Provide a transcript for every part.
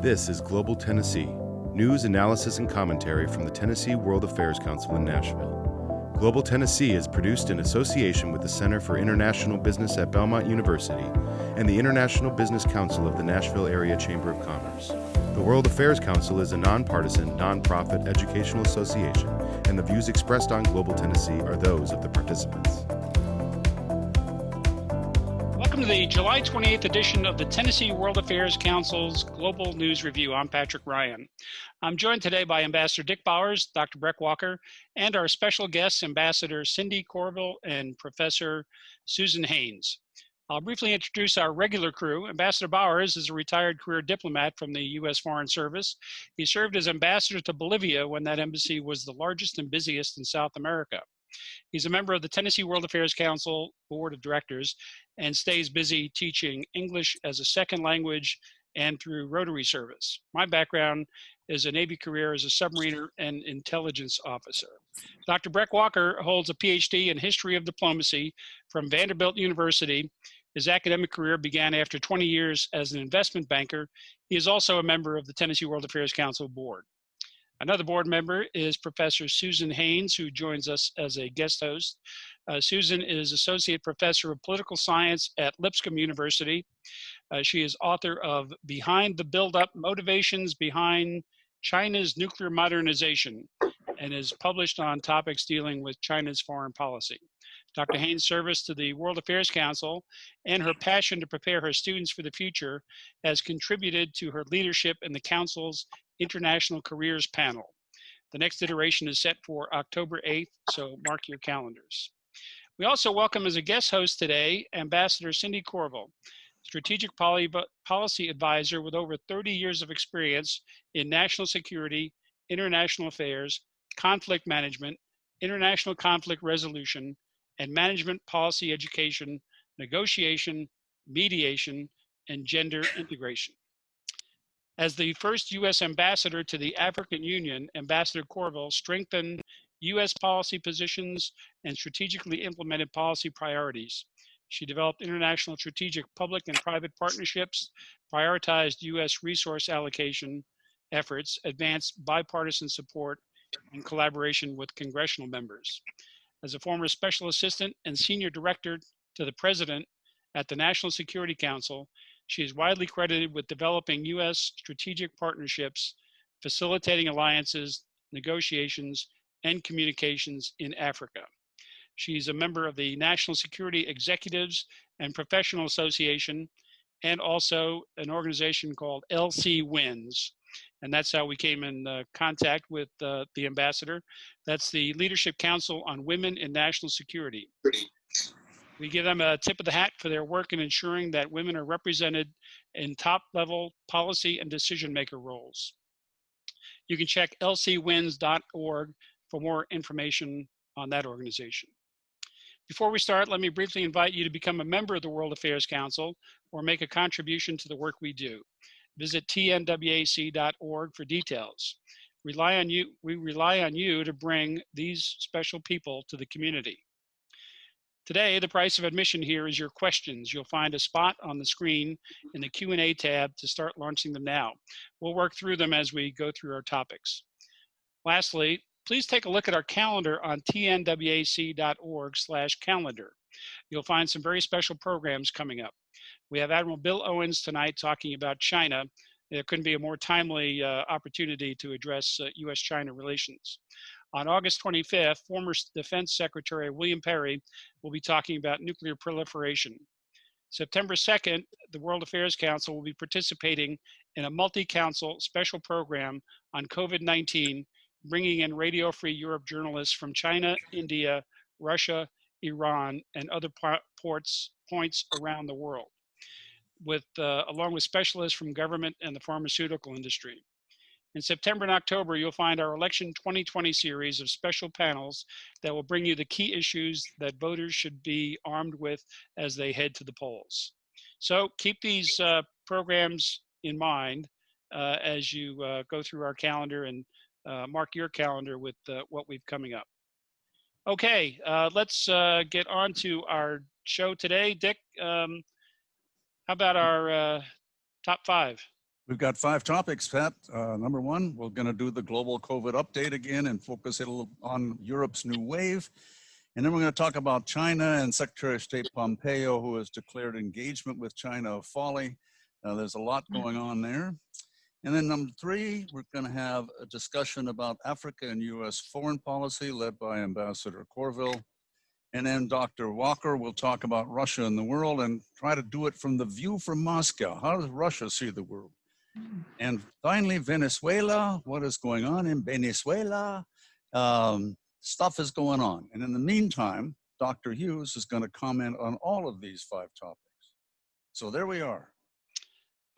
This is Global Tennessee, news, analysis, and commentary from the Tennessee World Affairs Council in Nashville. Global Tennessee is produced in association with the Center for International Business at Belmont University and the International Business Council of the Nashville Area Chamber of Commerce. The World Affairs Council is a nonpartisan, nonprofit educational association, and the views expressed on Global Tennessee are those of the participants. Welcome to the July 28th edition of the Tennessee World Affairs Council's Global News Review. I'm Patrick Ryan. I'm joined today by Ambassador Dick Bowers, Dr. Breck Walker, and our special guests, Ambassador Cindy Courville and Professor Susan Haynes. I'll briefly introduce our regular crew. Ambassador Bowers is a retired career diplomat from the U.S. Foreign Service. He served as ambassador to Bolivia when that embassy was the largest and busiest in South America. He's a member of the Tennessee World Affairs Council Board of Directors and stays busy teaching English as a second language and through Rotary service. My background is a Navy career as a submariner and intelligence officer. Dr. Breck Walker holds a Ph.D. in history of diplomacy from Vanderbilt University. His academic career began after 20 years as an investment banker. He is also a member of the Tennessee World Affairs Council Board. Another board member is Professor Susan Haynes, who joins us as a guest host. Susan is Associate Professor of Political Science at Lipscomb University. She is author of Behind the Buildup: Motivations Behind China's Nuclear Modernization, and is published on topics dealing with China's foreign policy. Dr. Haynes' service to the World Affairs Council and her passion to prepare her students for the future has contributed to her leadership in the Council's International Careers Panel. The next iteration is set for October 8th, so mark your calendars. We also welcome as a guest host today, Ambassador Cindy Courville, Strategic Policy Advisor with over 30 years of experience in national security, international affairs, conflict management, international conflict resolution, and management policy education, negotiation, mediation, and gender integration. As the first U.S. ambassador to the African Union, Ambassador Courville strengthened U.S. policy positions and strategically implemented policy priorities. She developed international strategic public and private partnerships, prioritized U.S. resource allocation efforts, advanced bipartisan support, and collaboration with congressional members. As a former special assistant and senior director to the president at the National Security Council, she is widely credited with developing U.S. strategic partnerships, facilitating alliances, negotiations, and communications in Africa. She's a member of the National Security Executives and Professional Association, and also an organization called LC-WINS. And that's how we came in contact with the ambassador. That's the Leadership Council on Women in National Security. We give them a tip of the hat for their work in ensuring that women are represented in top-level policy and decision-maker roles. You can check lcwins.org for more information on that organization. Before we start, let me briefly invite you to become a member of the World Affairs Council or make a contribution to the work we do. Visit tnwac.org for details. We rely on you to bring these special people to the community. Today, the price of admission here is your questions. You'll find a spot on the screen in the Q&A tab to start launching them now. We'll work through them as we go through our topics. Lastly, please take a look at our calendar on tnwac.org/calendar. You'll find some very special programs coming up. We have Admiral Bill Owens tonight talking about China. There couldn't be a more timely opportunity to address U.S.-China relations. On August 25th, former Defense Secretary William Perry will be talking about nuclear proliferation. September 2nd, the World Affairs Council will be participating in a multi-council special program on COVID-19, bringing in Radio Free Europe journalists from China, India, Russia, Iran, and other points around the world, along with specialists from government and the pharmaceutical industry. In September and October, you'll find our Election 2020 series of special panels that will bring you the key issues that voters should be armed with as they head to the polls. So keep these programs in mind as you go through our calendar and mark your calendar with what we've coming up. Okay, let's get on to our show today. Dick, how about our top five? We've got 5 topics, Pat. Number 1, we're going to do the global COVID update again and focus it on Europe's new wave. And then we're going to talk about China and Secretary of State Pompeo, who has declared engagement with China of Folly. There's a lot going on there. And then number 3, we're going to have a discussion about Africa and U.S. foreign policy led by Ambassador Courville. And then Dr. Walker will talk about Russia and the world and try to do it from the view from Moscow. How does Russia see the world? And finally, Venezuela, what is going on in Venezuela? Stuff is going on. And in the meantime, Dr. Hughes is going to comment on all of these 5 topics. So there we are.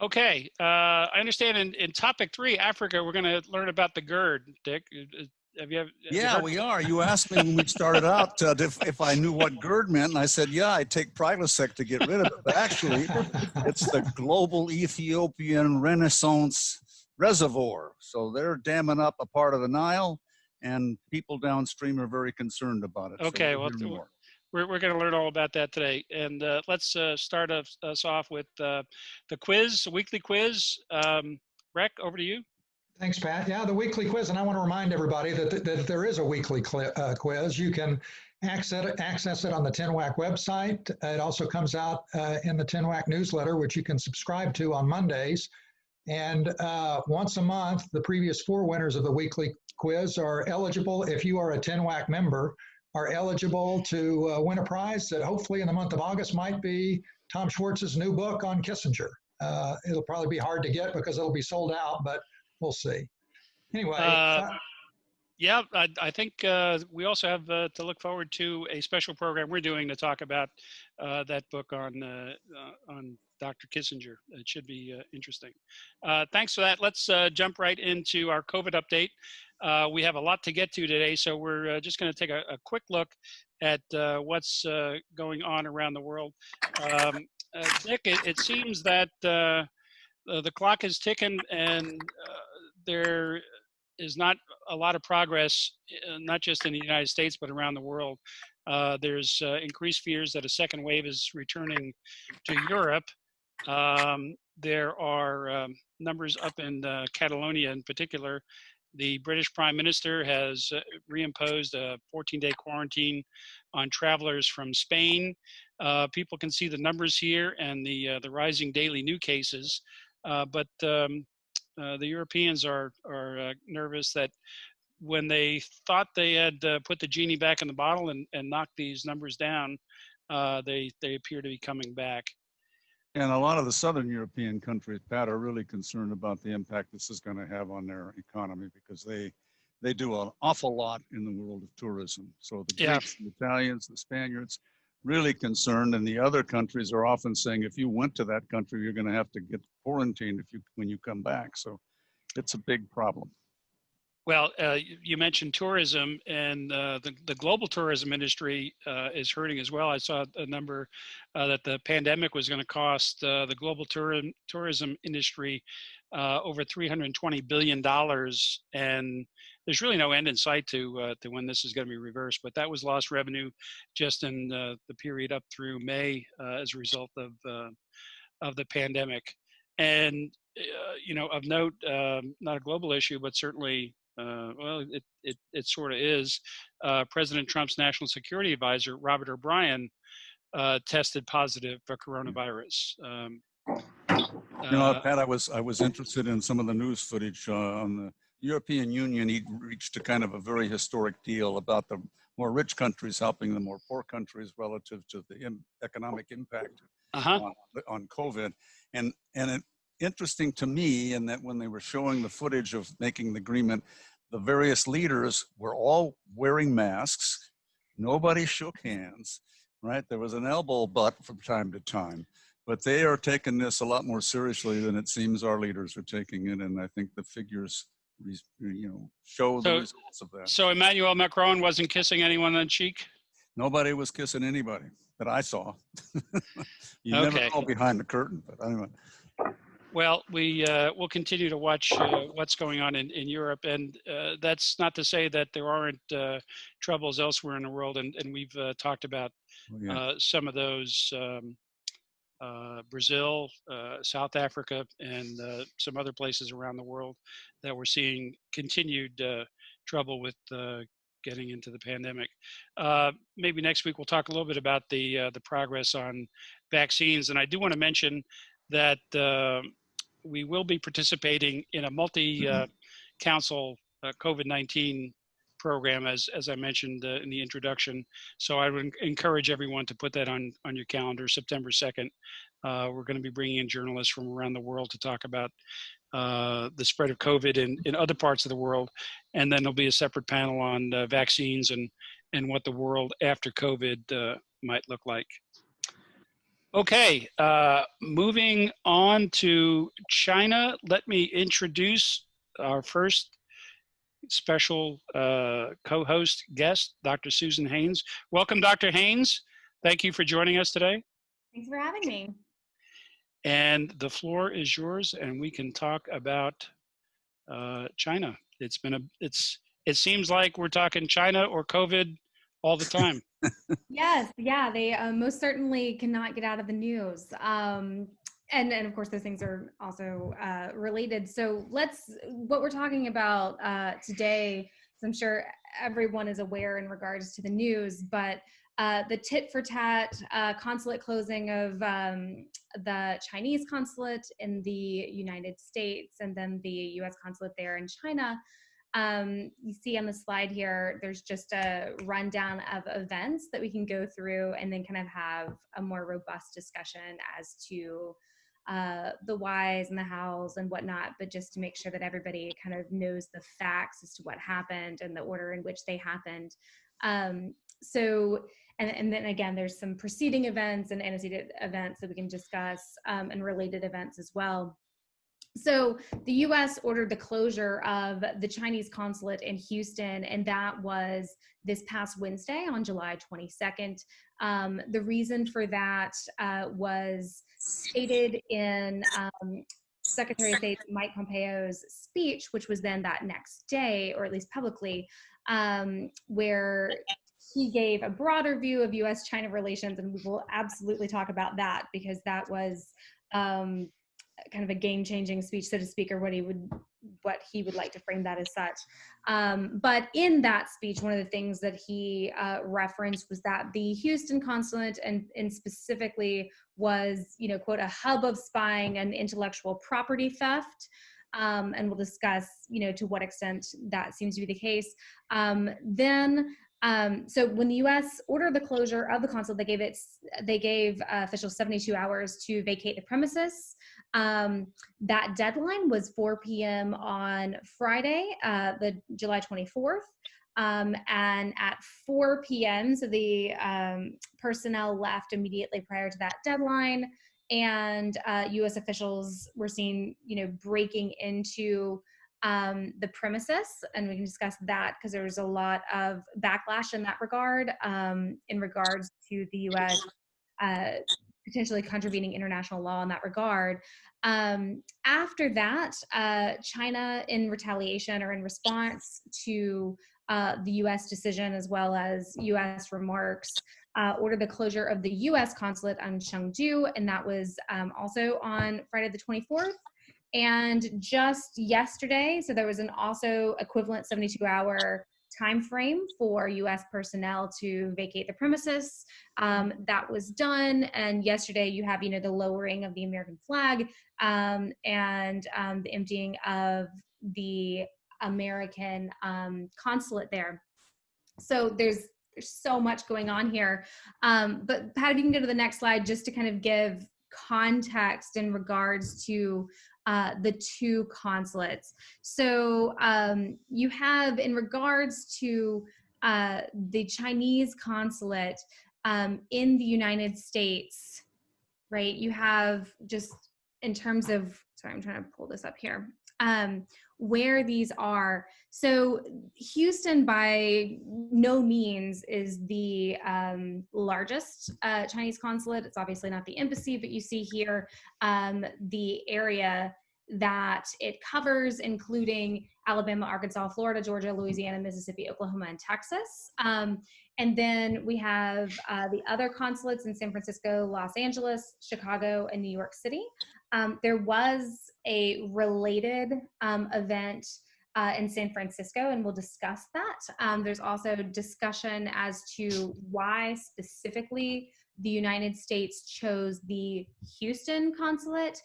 Okay, I understand in topic 3, Africa, we're going to learn about the GERD, Dick. Yeah, we are. You asked me when we started out if I knew what GERD meant, and I said, yeah, I'd take Prilosec to get rid of it. But actually, it's the Global Ethiopian Renaissance Reservoir. So they're damming up a part of the Nile, and people downstream are very concerned about it. Okay, so well, we're going to learn all about that today. And let's start us off with the quiz, weekly quiz. Breck, over to you. Thanks, Pat. Yeah, the weekly quiz, and I want to remind everybody that there is a weekly quiz. You can access it on the TNWAC website. It also comes out in the TNWAC newsletter, which you can subscribe to on Mondays. And once a month, the previous 4 winners of the weekly quiz are eligible, if you are a TNWAC member, are eligible to win a prize that hopefully in the month of August might be Tom Schwartz's new book on Kissinger. It'll probably be hard to get because it'll be sold out, but we'll see. Anyway. Yeah, I think we also have to look forward to a special program we're doing to talk about that book on Dr. Kissinger. It should be interesting. Thanks for that. Let's jump right into our COVID update. We have a lot to get to today, so we're just going to take a quick look at what's going on around the world. Nick, it seems that the clock is ticking, and there is not a lot of progress, not just in the United States, but around the world. There's increased fears that a second wave is returning to Europe. There are numbers up in Catalonia in particular. The British Prime Minister has reimposed a 14-day quarantine on travelers from Spain. People can see the numbers here and the rising daily new cases, but the Europeans are nervous that when they thought they had put the genie back in the bottle and knocked these numbers down, they appear to be coming back. And a lot of the Southern European countries, Pat, are really concerned about the impact this is going to have on their economy because they do an awful lot in the world of tourism. So the Greeks, the Italians, the Spaniards, really concerned, and the other countries are often saying if you went to that country, you're going to have to get quarantined when you come back. So it's a big problem. Well, you mentioned tourism, and the global tourism industry is hurting as well. I saw a number that the pandemic was going to cost the global tourism industry over $320 billion, and there's really no end in sight to when this is going to be reversed. But that was lost revenue just in the period up through May as a result of the pandemic. And of note, not a global issue, but certainly. Well, it sort of is. President Trump's national security advisor, Robert O'Brien, tested positive for coronavirus. Pat, I was interested in some of the news footage on the European Union. He reached a kind of a very historic deal about the more rich countries helping the more poor countries relative to the economic impact on COVID. And it, interesting to me in that when they were showing the footage of making the agreement, the various leaders were all wearing masks. Nobody shook hands, right? There was an elbow butt from time to time, but they are taking this a lot more seriously than it seems our leaders are taking it. And I think the figures, show the results of that. So Emmanuel Macron wasn't kissing anyone on the cheek? Nobody was kissing anybody that I saw. You never go behind the curtain, but anyway. Well, we'll continue to watch what's going on in Europe, and that's not to say that there aren't troubles elsewhere in the world, and we've talked about some of those Brazil, South Africa, and some other places around the world that we're seeing continued trouble with getting into the pandemic. Maybe next week we'll talk a little bit about the progress on vaccines. And I do want to mention that we will be participating in a multi-council COVID-19 program, as I mentioned in the introduction. So I would encourage everyone to put that on your calendar, September 2nd. We're going to be bringing in journalists from around the world to talk about the spread of COVID in other parts of the world. And then there'll be a separate panel on vaccines and what the world after COVID might look like. Okay, moving on to China, let me introduce our first special co-host guest, Dr. Susan Haynes. Welcome, Dr. Haynes. Thank you for joining us today. Thanks for having me. And the floor is yours, and we can talk about China. It seems like we're talking China or COVID all the time. Yes, yeah, they most certainly cannot get out of the news. And of course, those things are also related. So what we're talking about today, I'm sure everyone is aware in regards to the news, but the tit for tat consulate closing of the Chinese consulate in the United States and then the US consulate there in China. You see on the slide here, there's just a rundown of events that we can go through and then kind of have a more robust discussion as to the whys and the hows and whatnot, but just to make sure that everybody kind of knows the facts as to what happened and the order in which they happened. And then again, there's some preceding events and antecedent events that we can discuss and related events as well. So the U.S. ordered the closure of the Chinese consulate in Houston, and that was this past Wednesday on July 22nd. The reason for that was stated in Secretary of State Mike Pompeo's speech, which was then that next day, or at least publicly, where he gave a broader view of U.S.-China relations, and we will absolutely talk about that because that was kind of a game-changing speech, so to speak, or what he would like to frame that as such. But in that speech, one of the things that he referenced was that the Houston consulate and specifically was, quote, a hub of spying and intellectual property theft. And we'll discuss, to what extent that seems to be the case. So when the U.S. ordered the closure of the consulate, they gave officials 72 hours to vacate the premises. That deadline was 4 p.m. on Friday, the July 24th. And at 4 p.m., so the personnel left immediately prior to that deadline, and U.S. officials were seen, breaking into the premises, and we can discuss that because there was a lot of backlash in that regard, in regards to the U.S. Potentially contravening international law in that regard. After that, China, in retaliation or in response to the U.S. decision as well as U.S. remarks, ordered the closure of the U.S. consulate on Chengdu, and that was also on Friday the 24th. And just yesterday, so there was an also equivalent 72-hour time frame for U.S. personnel to vacate the premises. That was done, and yesterday you have, the lowering of the American flag and the emptying of the American consulate there. So there's so much going on here. But Pat, if you can go to the next slide, just to kind of give context in regards to the two consulates. So you have, in regards to the Chinese consulate in the United States, right? You have just in terms of, sorry, I'm trying to pull this up here, where these are. So Houston by no means is the largest Chinese consulate. It's obviously not the embassy, but you see here the area that it covers, including Alabama, Arkansas, Florida, Georgia, Louisiana, Mississippi, Oklahoma, and Texas. And then we have the other consulates in San Francisco, Los Angeles, Chicago, and New York City. There was a related event in San Francisco, and we'll discuss that. There's also discussion as to why specifically the United States chose the Houston consulate.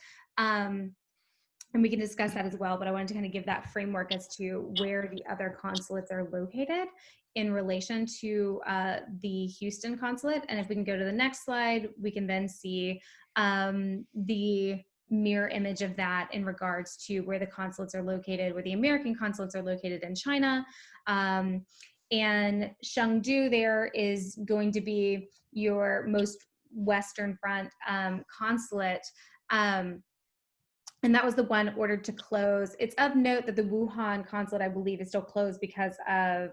And we can discuss that as well, but I wanted to kind of give that framework as to where the other consulates are located in relation to the Houston consulate. And if we can go to the next slide, we can then see the mirror image of that in regards to where the consulates are located, where the American consulates are located in China. And Chengdu there is going to be your most western front consulate. And that was the one ordered to close. It's of note that the Wuhan consulate, I believe, is still closed because of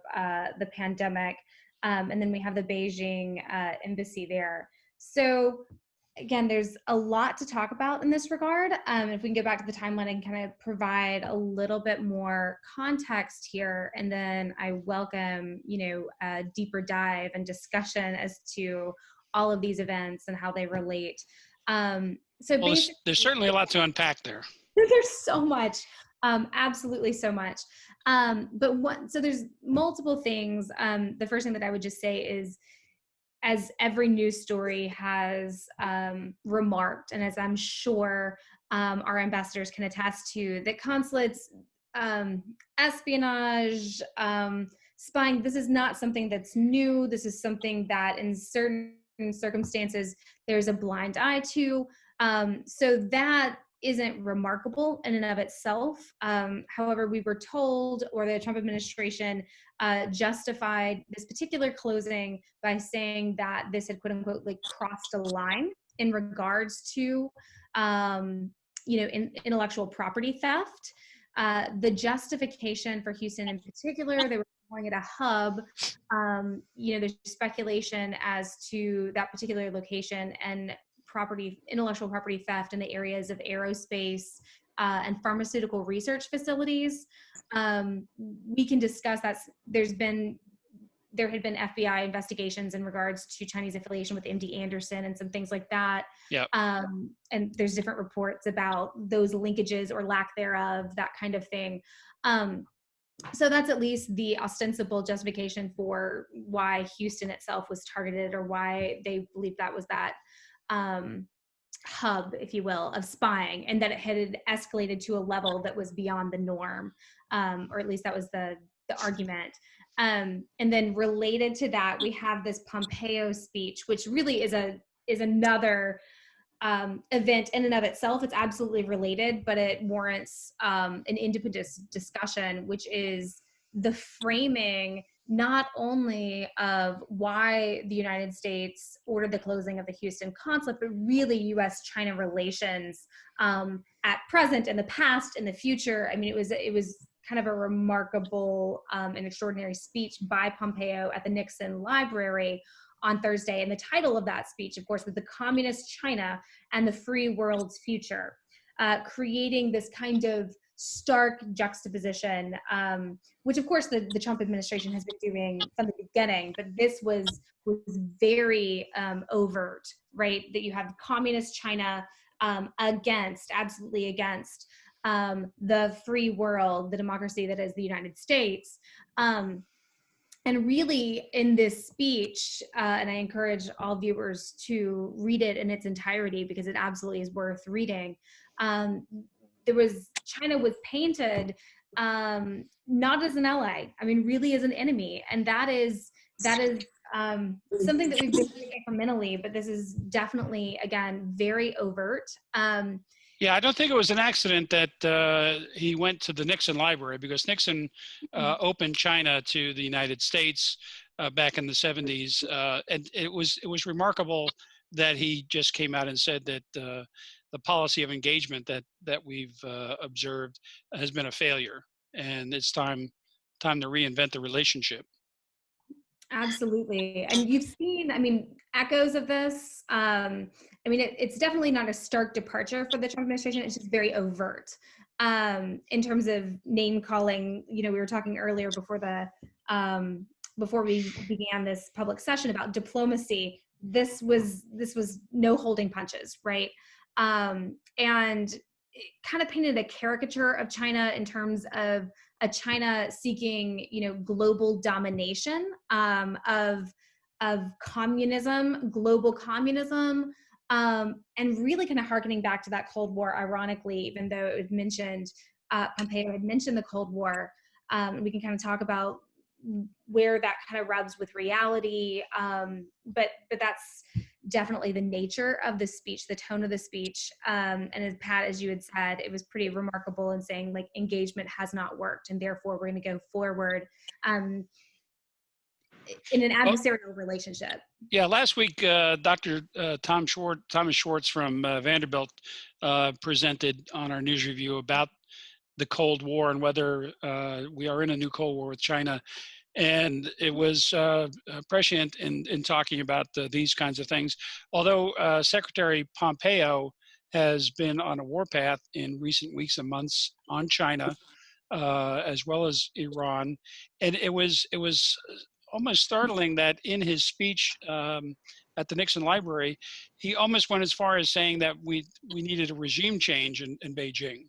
the pandemic. And then we have the Beijing embassy there. So again, there's a lot to talk about in this regard. If we can go back to the timeline and kind of provide a little bit more context here, and then I welcome, a deeper dive and discussion as to all of these events and how they relate. So well, there's certainly a lot to unpack there. There's so much, absolutely so much. So there's multiple things. The first thing that I would just say is, as every news story has remarked, and as I'm sure our ambassadors can attest to, that consulates, espionage, spying, this is not something that's new. This is something that in certain circumstances there's a blind eye to. So that isn't remarkable in and of itself. However, we were told, or the Trump administration justified this particular closing by saying that this had, quote unquote, like crossed a line in regards to, intellectual property theft. The justification for Houston in particular, they were calling it a hub. There's speculation as to that particular location and intellectual property theft in the areas of aerospace and pharmaceutical research facilities. We can discuss that. There had been FBI investigations in regards to Chinese affiliation with MD Anderson and some things like that. Yeah. And there's different reports about those linkages or lack thereof, that kind of thing. So that's at least the ostensible justification for why Houston itself was targeted, or why they believed that was that hub, if you will, of spying, and that it had escalated to a level that was beyond the norm, or at least that was the argument. And then related to that, we have this Pompeo speech, which really is another event in and of itself. It's absolutely related, but it warrants an independent discussion, which is the framing not only of why the United States ordered the closing of the Houston consulate, but really U.S.-China relations at present, in the past, in the future. I mean, it was kind of a remarkable and extraordinary speech by Pompeo at the Nixon Library on Thursday. And the title of that speech, of course, was "The Communist China and the Free World's Future," creating this kind of stark juxtaposition, which of course the Trump administration has been doing from the beginning, but this was very overt, right? That you have communist China absolutely against the free world, the democracy that is the United States. And really in this speech, and I encourage all viewers to read it in its entirety because it absolutely is worth reading. China was painted not as an ally, I mean, really as an enemy. And that is something that we've been doing incrementally, but this is definitely, again, very overt. Yeah, I don't think it was an accident that he went to the Nixon Library, because Nixon opened China to the United States back in the 70s. And it was remarkable that he just came out and said that the policy of engagement that we've observed has been a failure, and it's time to reinvent the relationship. Absolutely. And you've seen, I mean, echoes of this. I mean, it's definitely not a stark departure for the Trump administration. It's just very overt in terms of name calling. You know, we were talking earlier before we began this public session about diplomacy. This was no holding punches, right? And it kind of painted a caricature of China in terms of a China seeking, you know, global domination of communism, global communism, and really kind of harkening back to that Cold War. Ironically, even though it was mentioned, Pompeo had mentioned the Cold War, we can kind of talk about where that kind of rubs with reality. But that's definitely the nature of the speech, the tone of the speech. And as Pat, as you had said, it was pretty remarkable in saying like engagement has not worked, and therefore we're going to go forward in an adversarial relationship. Yeah, last week, Dr. Thomas Schwartz from Vanderbilt presented on our news review about the Cold War and whether we are in a new Cold War with China. And it was prescient in talking about these kinds of things. Although Secretary Pompeo has been on a warpath in recent weeks and months on China, as well as Iran, and it was almost startling that in his speech at the Nixon Library, he almost went as far as saying that we needed a regime change in Beijing.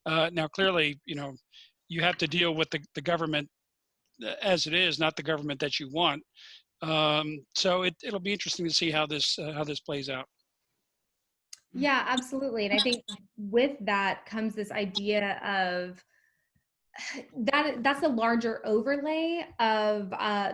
Now, clearly, you know, you have to deal with the government as it is, not the government that you want. So it'll be interesting to see how this plays out. Yeah, absolutely. And I think with that comes this idea of that's a larger overlay of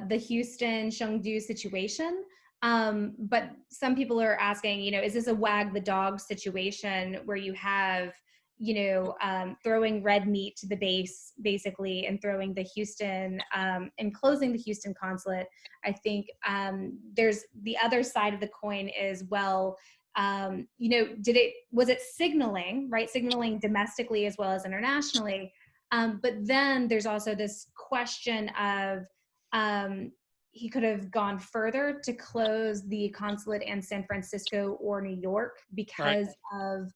the Houston Chengdu situation. But some people are asking, you know, is this a wag the dog situation where you have, you know, throwing red meat to the base basically and throwing the Houston and closing the Houston consulate? I think there's the other side of the coin is, well, you know, was it signaling, right? Signaling domestically as well as internationally. But then there's also this question of he could have gone further to close the consulate in San Francisco or New York because of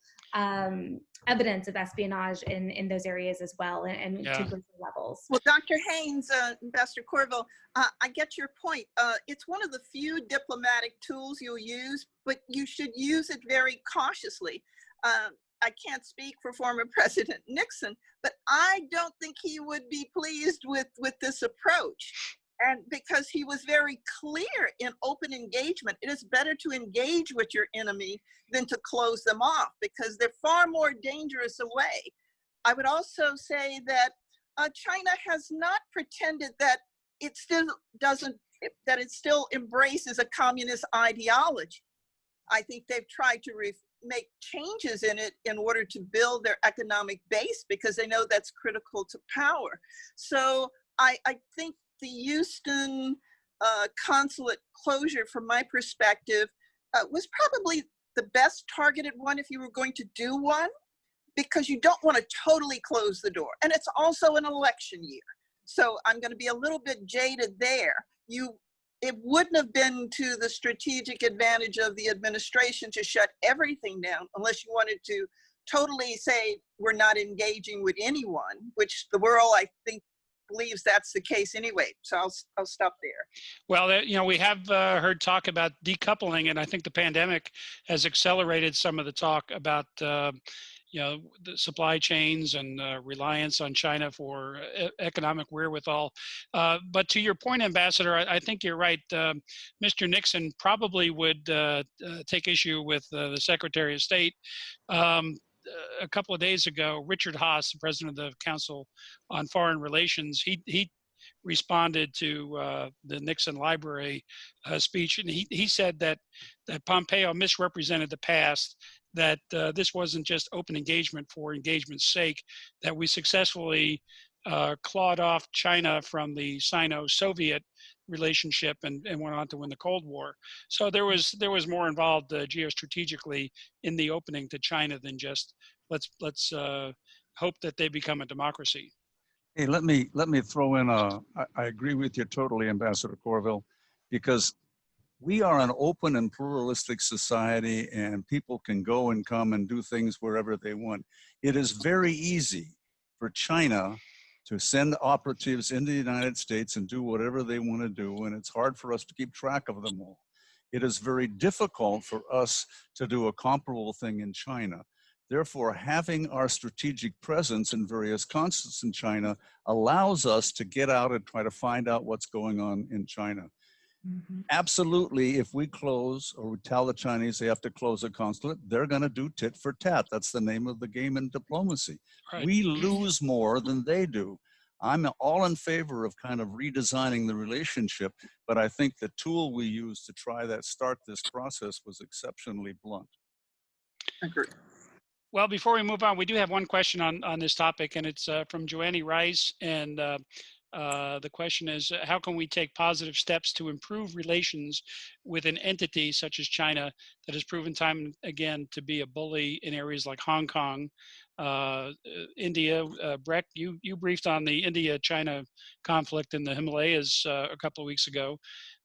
evidence of espionage in those areas as well, and to greater levels. Well, Dr. Haynes, Ambassador Courville, I get your point. It's one of the few diplomatic tools you'll use, but you should use it very cautiously. I can't speak for former President Nixon, but I don't think he would be pleased with this approach. And because he was very clear in open engagement, it is better to engage with your enemy than to close them off because they're far more dangerous a way. I would also say that China has not pretended that it still embraces a communist ideology. I think they've tried to make changes in it in order to build their economic base because they know that's critical to power. So I think the Houston consulate closure, from my perspective, was probably the best targeted one if you were going to do one, because you don't want to totally close the door. And it's also an election year. So I'm going to be a little bit jaded there. It wouldn't have been to the strategic advantage of the administration to shut everything down unless you wanted to totally say we're not engaging with anyone, which the world, I think, believes that's the case anyway. So I'll stop there. Well, you know, we have heard talk about decoupling, and I think the pandemic has accelerated some of the talk about you know, the supply chains and reliance on China for economic wherewithal. But to your point, Ambassador, I think you're right. Mr. Nixon probably would take issue with the Secretary of State. A couple of days ago, Richard Haas, the president of the Council on Foreign Relations, he responded to the Nixon Library speech, and he said that Pompeo misrepresented the past, that this wasn't just open engagement for engagement's sake, that we successfully clawed off China from the Sino-Soviet relationship and went on to win the Cold War. So there was more involved geostrategically in the opening to China than just let's hope that they become a democracy. Hey, let me throw in I agree with you totally, Ambassador Courville, because we are an open and pluralistic society, and people can go and come and do things wherever they want. It is very easy for China to send operatives into the United States and do whatever they want to do, and it's hard for us to keep track of them all. It is very difficult for us to do a comparable thing in China. Therefore, having our strategic presence in various consulates in China allows us to get out and try to find out what's going on in China. Mm-hmm. Absolutely, if we close or we tell the Chinese they have to close a consulate, they're going to do tit for tat. That's the name of the game in diplomacy. Right. We lose more than they do. I'm all in favor of kind of redesigning the relationship, but I think the tool we used to try that, start this process was exceptionally blunt. Agree. Well, before we move on, we do have one question on this topic, and it's from Joanne Rice. And the question is, how can we take positive steps to improve relations with an entity such as China that has proven time and again to be a bully in areas like Hong Kong, India? Breck, you briefed on the India-China conflict in the Himalayas a couple of weeks ago.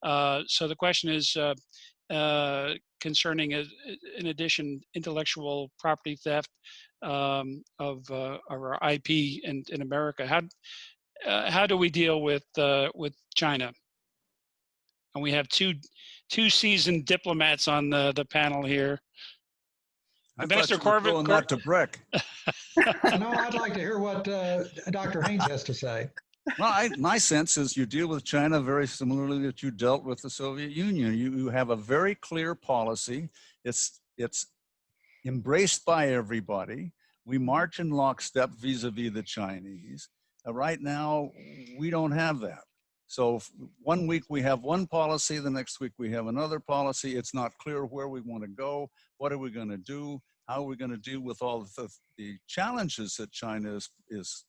So the question is, concerning, in addition, intellectual property theft of our IP in America. How do we deal with China? And we have two seasoned diplomats on the panel here. Ambassador Courville. Not to Breck. No, I'd like to hear what Dr. Haynes has to say. Well, my sense is you deal with China very similarly that you dealt with the Soviet Union. You have a very clear policy. It's embraced by everybody. We march in lockstep vis-a-vis the Chinese. Right now, we don't have that. So one week we have one policy, the next week we have another policy. It's not clear where we want to go. What are we going to do? How are we going to deal with all the challenges that China is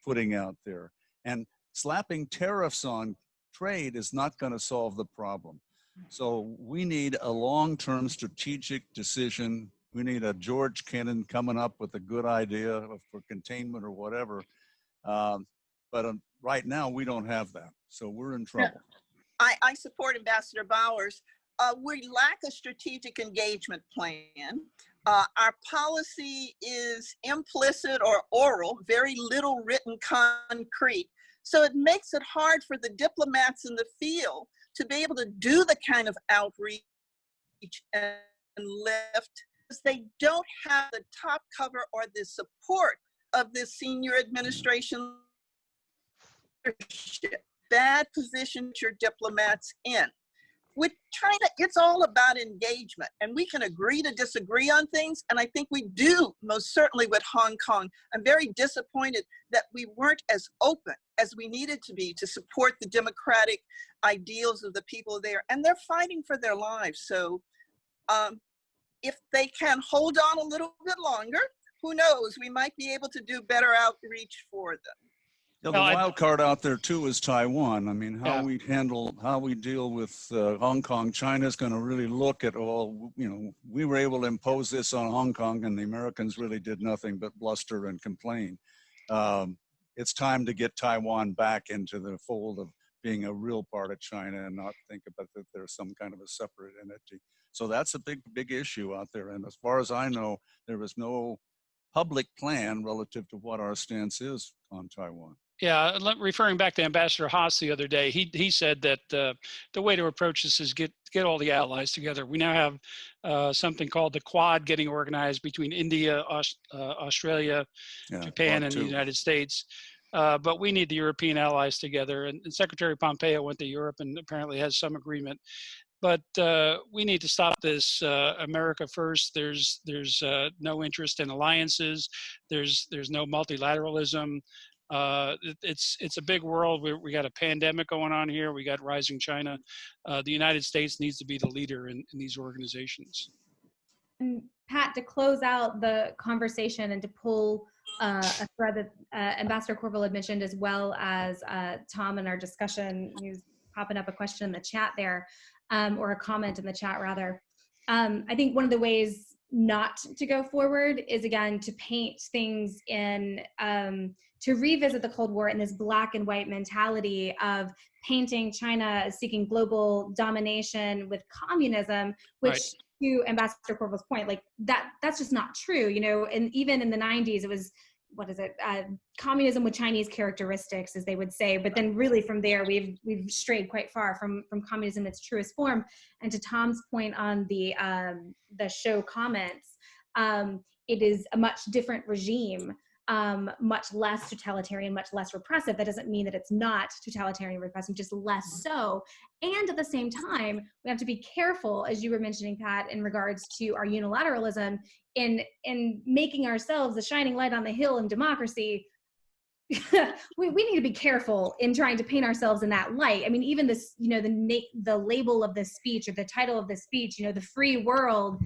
putting out there? And slapping tariffs on trade is not going to solve the problem. So we need a long-term strategic decision. We need a George Kennan coming up with a good idea for containment or whatever. But right now, we don't have that. So we're in trouble. I support Ambassador Bowers. We lack a strategic engagement plan. Our policy is implicit or oral, very little written concrete. So it makes it hard for the diplomats in the field to be able to do the kind of outreach and lift, because they don't have the top cover or the support of the senior administration leadership. Bad position your diplomats in. With China, it's all about engagement, and we can agree to disagree on things, and I think we do most certainly with Hong Kong. I'm very disappointed that we weren't as open as we needed to be to support the democratic ideals of the people there, and they're fighting for their lives. So if they can hold on a little bit longer, who knows, we might be able to do better outreach for them. Yeah, the wild card out there too is Taiwan. I mean, how we deal with Hong Kong. China's going to really look at all, we were able to impose this on Hong Kong and the Americans really did nothing but bluster and complain. It's time to get Taiwan back into the fold of being a real part of China and not think about that there's some kind of a separate entity. So that's a big issue out there. And as far as I know, there is no public plan relative to what our stance is on Taiwan. Yeah, referring back to Ambassador Haas the other day, he said that the way to approach this is get all the allies together. We now have something called the Quad getting organized between India, Australia, Japan, and the United States. But we need the European allies together. And Secretary Pompeo went to Europe and apparently has some agreement. But we need to stop this America first. There's no interest in alliances. There's no multilateralism. It's a big world. We got a pandemic going on here. We got rising China. The United States needs to be the leader in these organizations. And Pat, to close out the conversation and to pull a thread that Ambassador Courville had mentioned, as well as Tom in our discussion, who's popping up a question in the chat there, or a comment in the chat rather. I think one of the ways not to go forward is, again, to paint things in, to revisit the Cold War in this black and white mentality of painting China as seeking global domination with communism, which, Right. to Ambassador Courville's point, like that's just not true, you know. And even in the 90s, it was, what is it, communism with Chinese characteristics, as they would say. But then really from there, we've strayed quite far from communism in its truest form. And to Tom's point on the show comments, it is a much different regime, much less totalitarian, much less repressive. That doesn't mean that it's not totalitarian repressive, just less so. And at the same time, we have to be careful, as you were mentioning, Pat, in regards to our unilateralism in making ourselves a shining light on the hill in democracy. we need to be careful in trying to paint ourselves in that light. I mean, even this, you know, the label of this speech, or the title of this speech, you know, the free world,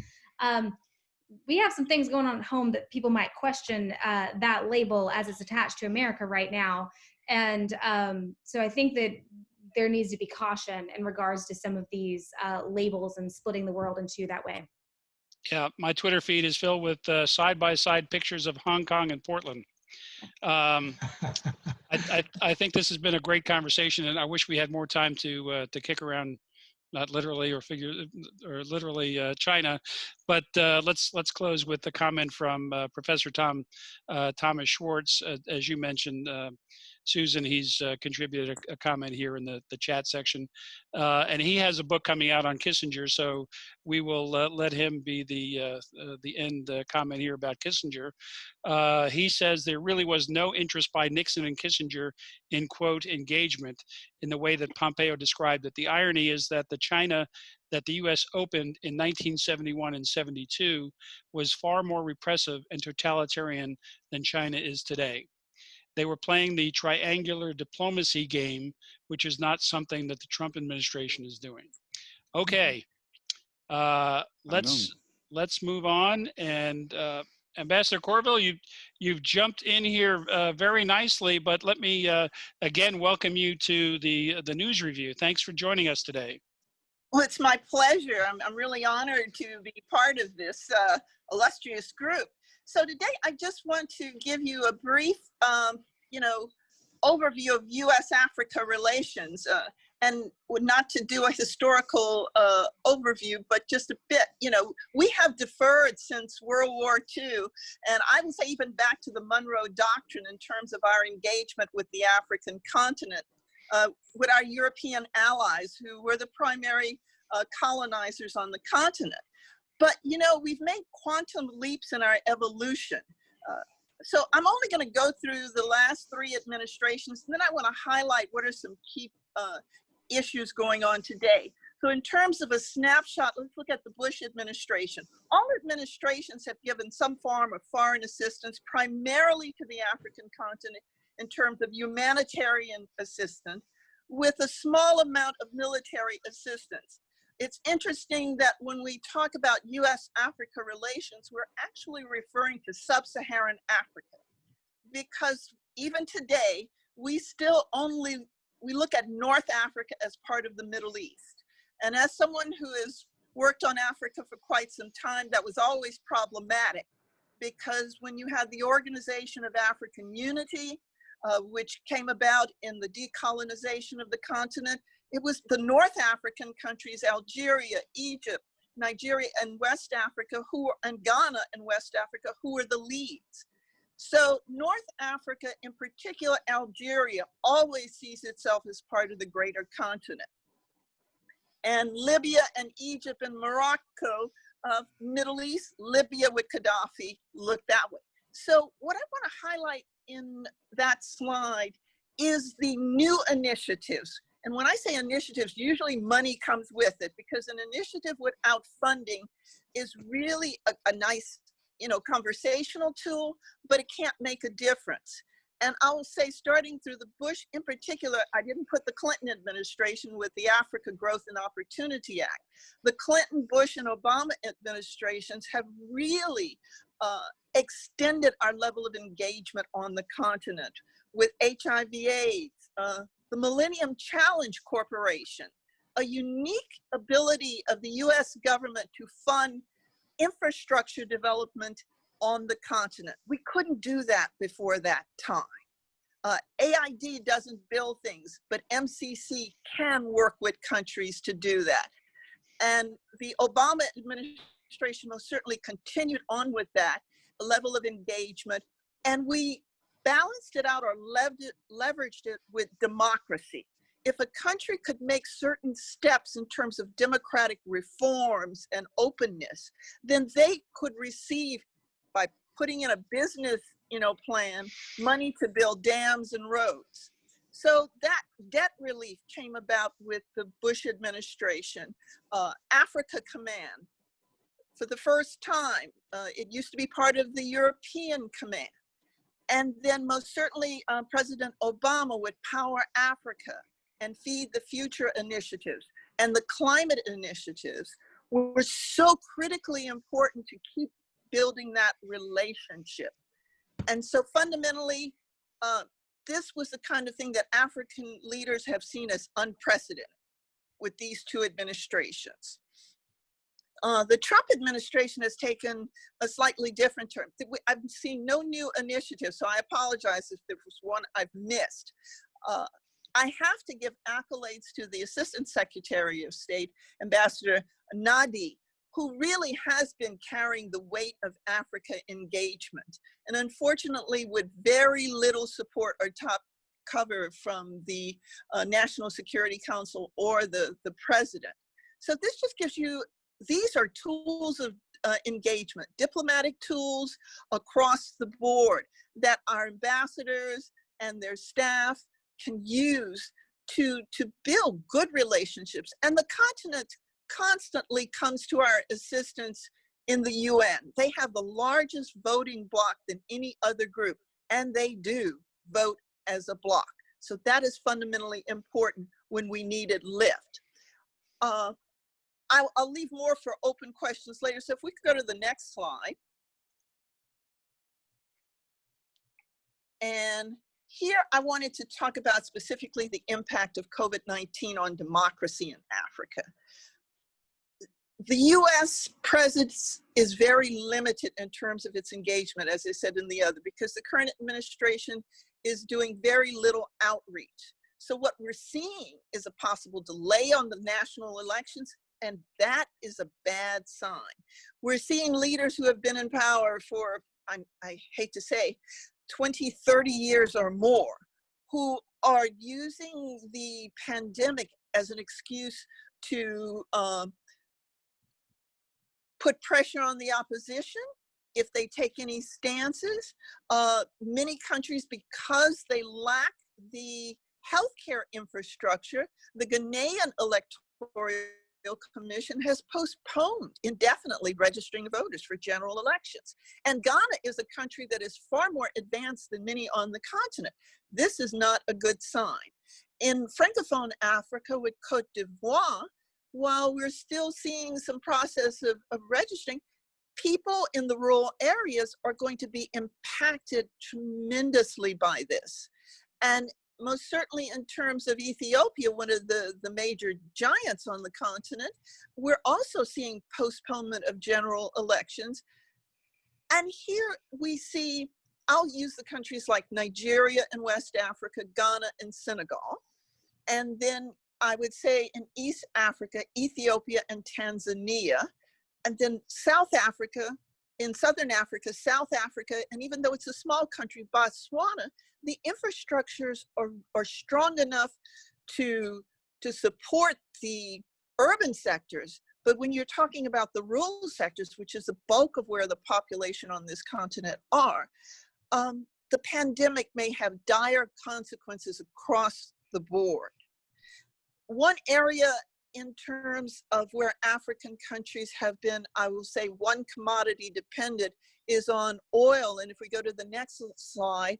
we have some things going on at home that people might question that label as it's attached to America right now. And so I think that there needs to be caution in regards to some of these labels and splitting the world in two that way. Yeah, my Twitter feed is filled with side-by-side pictures of Hong Kong and Portland. I think this has been a great conversation, and I wish we had more time to kick around, not literally literally China, but let's close with the comment from Professor Thomas Schwartz. As you mentioned, Susan, he's contributed a comment here in the chat section, and he has a book coming out on Kissinger, so we will let him be the end comment here about Kissinger. He says there really was no interest by Nixon and Kissinger in, quote, engagement in the way that Pompeo described it. The irony is that the China that the U.S. opened in 1971 and 72 was far more repressive and totalitarian than China is today. They were playing the triangular diplomacy game, which is not something that the Trump administration is doing. Okay, let's move on. And Ambassador Courville, you've jumped in here very nicely, but let me again welcome you to the news review. Thanks for joining us today. Well, it's my pleasure. I'm really honored to be part of this illustrious group. So today, I just want to give you a brief, overview of U.S.-Africa relations, and not to do a historical overview, but just a bit. We have deferred since World War II, and I would say even back to the Monroe Doctrine in terms of our engagement with the African continent, with our European allies, who were the primary colonizers on the continent. But, we've made quantum leaps in our evolution. So I'm only going to go through the last 3 administrations, and then I want to highlight what are some key issues going on today. So in terms of a snapshot, let's look at the Bush administration. All administrations have given some form of foreign assistance, primarily to the African continent in terms of humanitarian assistance, with a small amount of military assistance. It's interesting that when we talk about U.S.-Africa relations, we're actually referring to sub-Saharan Africa, because even today, we look at North Africa as part of the Middle East. And as someone who has worked on Africa for quite some time, that was always problematic, because when you had the Organization of African Unity, which came about in the decolonization of the continent, it was the North African countries, Algeria, Egypt, Nigeria, and West Africa, and Ghana and West Africa, who were the leads. So North Africa, in particular Algeria, always sees itself as part of the greater continent. And Libya and Egypt and Morocco, Middle East, Libya with Gaddafi, look that way. So what I want to highlight in that slide is the new initiatives. And when I say initiatives, usually money comes with it, because an initiative without funding is really a nice, conversational tool, but it can't make a difference. And I will say, starting through the Bush in particular, I didn't put the Clinton administration with the Africa Growth and Opportunity Act. The Clinton, Bush, and Obama administrations have really extended our level of engagement on the continent with HIV/AIDS, the Millennium Challenge Corporation, a unique ability of the US government to fund infrastructure development on the continent. We couldn't do that before that time. AID doesn't build things, but MCC can work with countries to do that. And the Obama administration most certainly continued on with that level of engagement. And we balanced it out or leveraged it with democracy. If a country could make certain steps in terms of democratic reforms and openness, then they could receive, by putting in a business plan, money to build dams and roads. So that debt relief came about with the Bush administration. Africa Command, for the first time, it used to be part of the European Command. And then most certainly President Obama with Power Africa and Feed the Future initiatives and the climate initiatives were so critically important to keep building that relationship. And so fundamentally, this was the kind of thing that African leaders have seen as unprecedented with these two administrations. The Trump administration has taken a slightly different turn. I've seen no new initiatives, so I apologize if there was one I've missed. I have to give accolades to the Assistant Secretary of State, Ambassador Nadi, who really has been carrying the weight of Africa engagement. And unfortunately, with very little support or top cover from the National Security Council or the president. So this just gives you, these are tools of engagement, diplomatic tools across the board that our ambassadors and their staff can use to build good relationships. And the continent constantly comes to our assistance in the UN. They have the largest voting bloc than any other group, and they do vote as a bloc. So that is fundamentally important when we needed lift. I'll leave more for open questions later. So if we could go to the next slide. And here I wanted to talk about specifically the impact of COVID-19 on democracy in Africa. The US presence is very limited in terms of its engagement, as I said in the other, because the current administration is doing very little outreach. So what we're seeing is a possible delay on the national elections, and that is a bad sign. We're seeing leaders who have been in power for, I hate to say, 20, 30 years or more, who are using the pandemic as an excuse to put pressure on the opposition if they take any stances. Many countries, because they lack the healthcare infrastructure, the Ghanaian Electoral Commission has postponed indefinitely registering voters for general elections. And Ghana is a country that is far more advanced than many on the continent. This is not a good sign. In Francophone Africa with Cote d'Ivoire, while we're still seeing some process of registering, people in the rural areas are going to be impacted tremendously by this. And most certainly in terms of Ethiopia, one of the major giants on the continent, we're also seeing postponement of general elections. And here we see, I'll use the countries like Nigeria and West Africa, Ghana and Senegal. And then I would say in East Africa, Ethiopia and Tanzania. And then South Africa, in Southern Africa, South Africa, and even though it's a small country, Botswana, the infrastructures are strong enough to support the urban sectors. But when you're talking about the rural sectors, which is the bulk of where the population on this continent are, the pandemic may have dire consequences across the board. One area in terms of where African countries have been, I will say, one commodity dependent is on oil. And if we go to the next slide,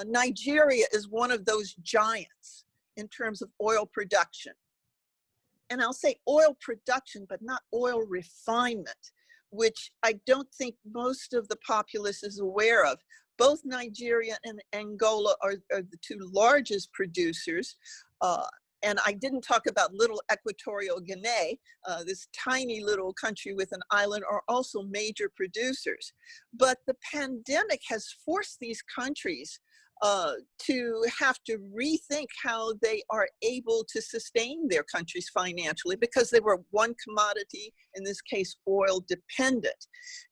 Nigeria is one of those giants in terms of oil production. And I'll say oil production, but not oil refinement, which I don't think most of the populace is aware of. Both Nigeria and Angola are the two largest producers. And I didn't talk about little Equatorial Guinea, this tiny little country with an island, are also major producers. But the pandemic has forced these countries to have to rethink how they are able to sustain their countries financially, because they were one commodity, in this case, oil dependent.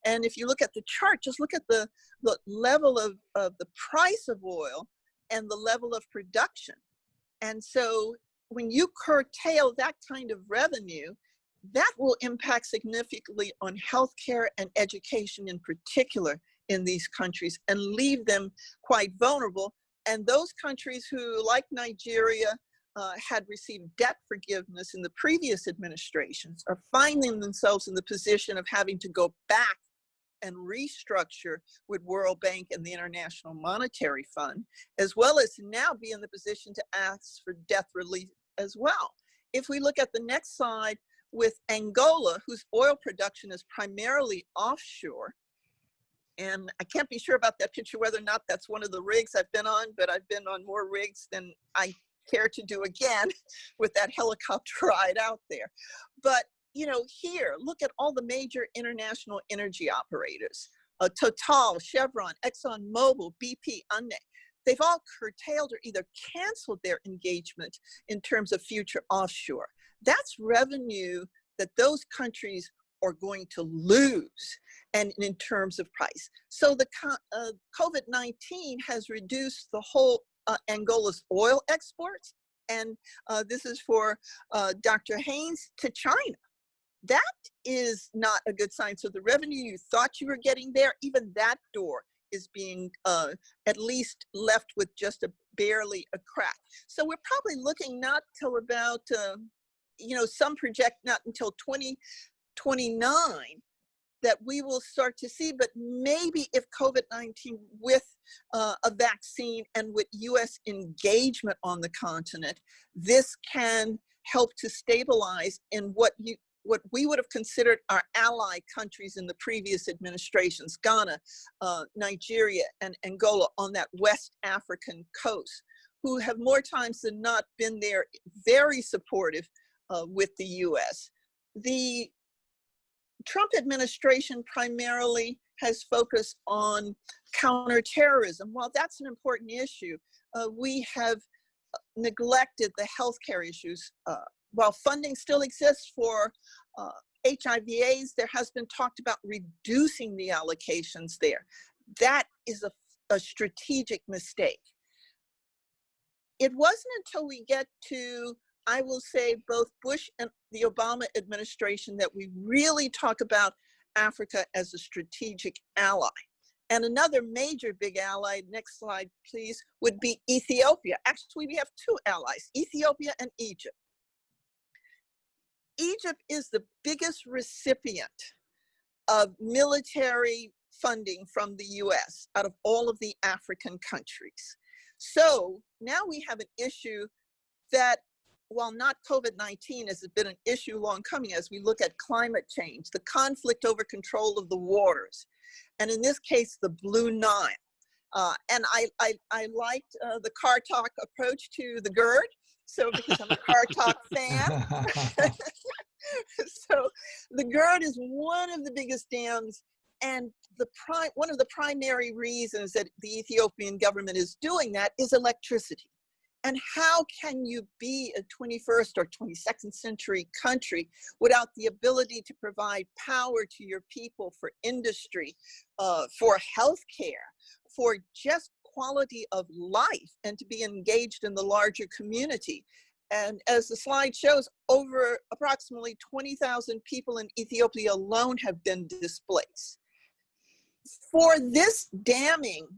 And if you look at the chart, just look at the level of the price of oil and the level of production. And so when you curtail that kind of revenue, that will impact significantly on healthcare and education in particular in these countries, and leave them quite vulnerable. And those countries who, like Nigeria, had received debt forgiveness in the previous administrations, are finding themselves in the position of having to go back and restructure with World Bank and the International Monetary Fund, as well as now be in the position to ask for debt relief as well. If we look at the next slide with Angola, whose oil production is primarily offshore, and I can't be sure about that picture, whether or not that's one of the rigs I've been on, but I've been on more rigs than I care to do again with that helicopter ride out there. But, you know, here, look at all the major international energy operators, Total, Chevron, ExxonMobil, BP, Ane. They've all curtailed or either canceled their engagement in terms of future offshore. That's revenue that those countries are going to lose, and in terms of price. So the COVID-19 has reduced the whole Angola's oil exports, and this is for Dr. Haynes, to China. That is not a good sign. So the revenue you thought you were getting there, even that door is being at least left with just barely a crack. So we're probably looking not till about, you know, some project not until 2029 that we will start to see, but maybe if COVID-19 with a vaccine and with US engagement on the continent, this can help to stabilize in what we would have considered our ally countries in the previous administrations, Ghana, Nigeria, and Angola on that West African coast, who have more times than not been there very supportive with the US. The Trump administration primarily has focused on counterterrorism. While that's an important issue, we have neglected the healthcare issues. While funding still exists for HIV/AIDS, there has been talked about reducing the allocations there. That is a strategic mistake. It wasn't until we get to, I will say, both Bush and the Obama administration that we really talk about Africa as a strategic ally. And another major big ally, next slide please, would be Ethiopia. Actually, we have two allies, Ethiopia and Egypt. Egypt is the biggest recipient of military funding from the US out of all of the African countries. So now we have an issue that, while not COVID-19 has been an issue long coming, as we look at climate change, the conflict over control of the waters, and in this case, the Blue Nile. And I liked the Car Talk approach to the GERD, so because I'm a Car Talk fan. So the GERD is one of the biggest dams, and one of the primary reasons that the Ethiopian government is doing that is electricity. And how can you be a 21st or 22nd century country without the ability to provide power to your people for industry, for healthcare, for just quality of life, and to be engaged in the larger community? And as the slide shows, over approximately 20,000 people in Ethiopia alone have been displaced. For this damming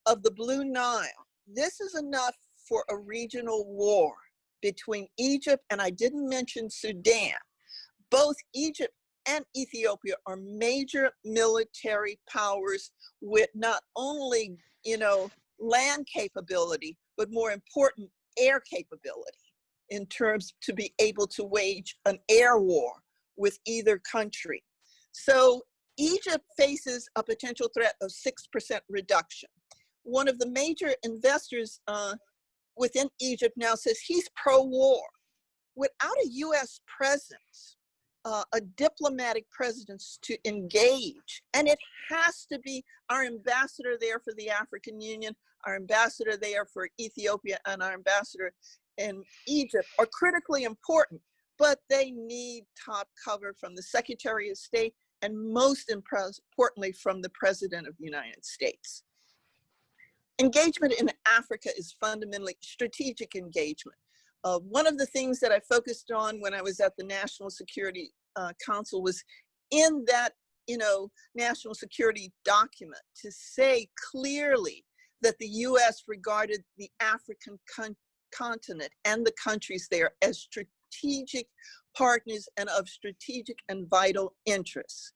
of the Blue Nile, this is enough for a regional war between Egypt, and I didn't mention Sudan. Both Egypt and Ethiopia are major military powers with not only, you know, land capability, but more important, air capability in terms to be able to wage an air war with either country. So Egypt faces a potential threat of 6% reduction. One of the major investors within Egypt now says he's pro-war. without a U.S. presence, a diplomatic presence to engage, and it has to be our ambassador there for the African Union, our ambassador there for Ethiopia, and our ambassador in Egypt are critically important, but they need top cover from the Secretary of State and most importantly from the President of the United States. Engagement in Africa is fundamentally strategic engagement. One of the things that I focused on when I was at the National Security Council was in that, national security document to say clearly that the U.S. regarded the African continent and the countries there as strategic partners and of strategic and vital interests.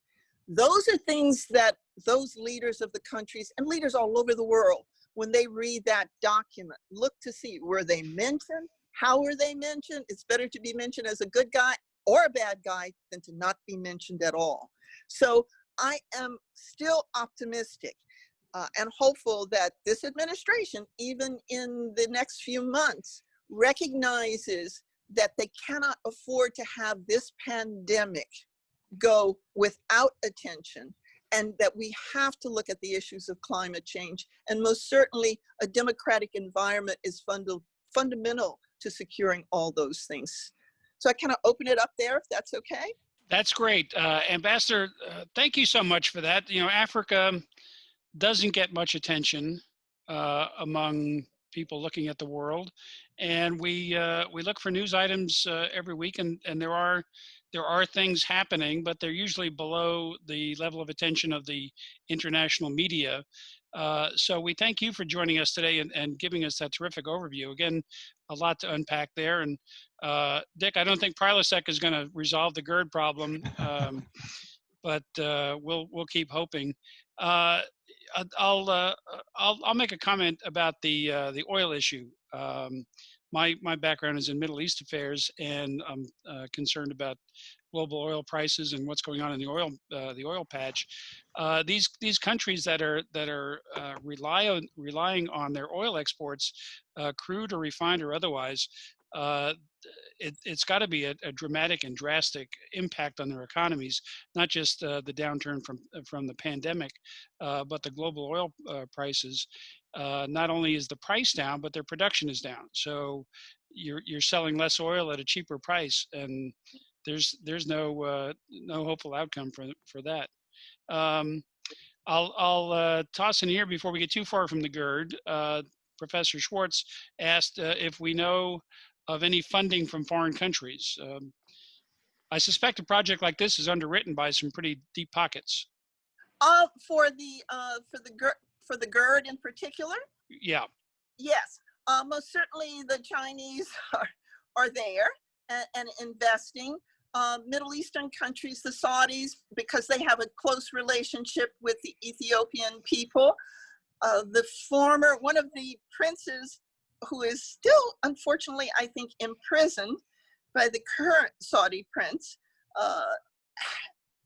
Those are things that those leaders of the countries and leaders all over the world, when they read that document, look to see, were they mentioned? How were they mentioned? It's better to be mentioned as a good guy or a bad guy than to not be mentioned at all. So I am still optimistic and hopeful that this administration, even in the next few months, recognizes that they cannot afford to have this pandemic go without attention, and that we have to look at the issues of climate change. And most certainly a democratic environment is fundamental to securing all those things. So I kind of open it up there, if that's okay. That's great. Ambassador, thank you so much for that. Africa doesn't get much attention among people looking at the world, and we look for news items every week, and there are things happening, but they're usually below the level of attention of the international media. So we thank you for joining us today and giving us that terrific overview. Again, a lot to unpack there. And Dick, I don't think Prilosec is going to resolve the GERD problem, but we'll keep hoping. I'll make a comment about the oil issue. My background is in Middle East affairs, and I'm concerned about global oil prices and what's going on in the oil patch. These countries that are relying on their oil exports, crude or refined or otherwise, it's got to be a dramatic and drastic impact on their economies, not just the downturn from the pandemic, but the global oil prices. Not only is the price down, but their production is down. So you're selling less oil at a cheaper price, and there's no hopeful outcome for that. I'll toss in here before we get too far from the GERD. Professor Schwartz asked if we know of any funding from foreign countries. I suspect a project like this is underwritten by some pretty deep pockets. For the GERD in particular? Yeah. Yes, most certainly the Chinese are there and investing. Middle Eastern countries, the Saudis, because they have a close relationship with the Ethiopian people. One of the princes who is still, unfortunately, I think, imprisoned by the current Saudi prince,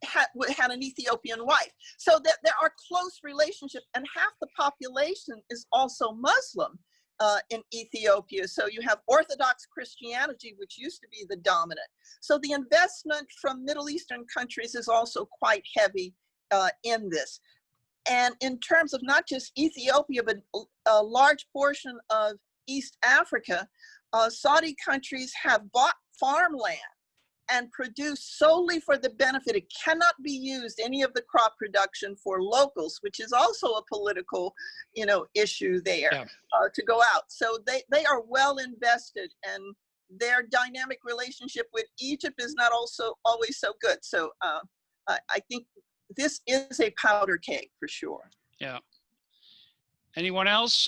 had an Ethiopian wife. So that there are close relationships, and half the population is also Muslim in Ethiopia. So you have Orthodox Christianity, which used to be the dominant. So the investment from Middle Eastern countries is also quite heavy in this. And in terms of not just Ethiopia, but a large portion of East Africa, Saudi countries have bought farmland and produced solely for the benefit. It cannot be used, any of the crop production, for locals, which is also a political, issue there, to go out. So they are well invested, and their dynamic relationship with Egypt is not also always so good. So I think this is a powder keg for sure. Yeah. Anyone else?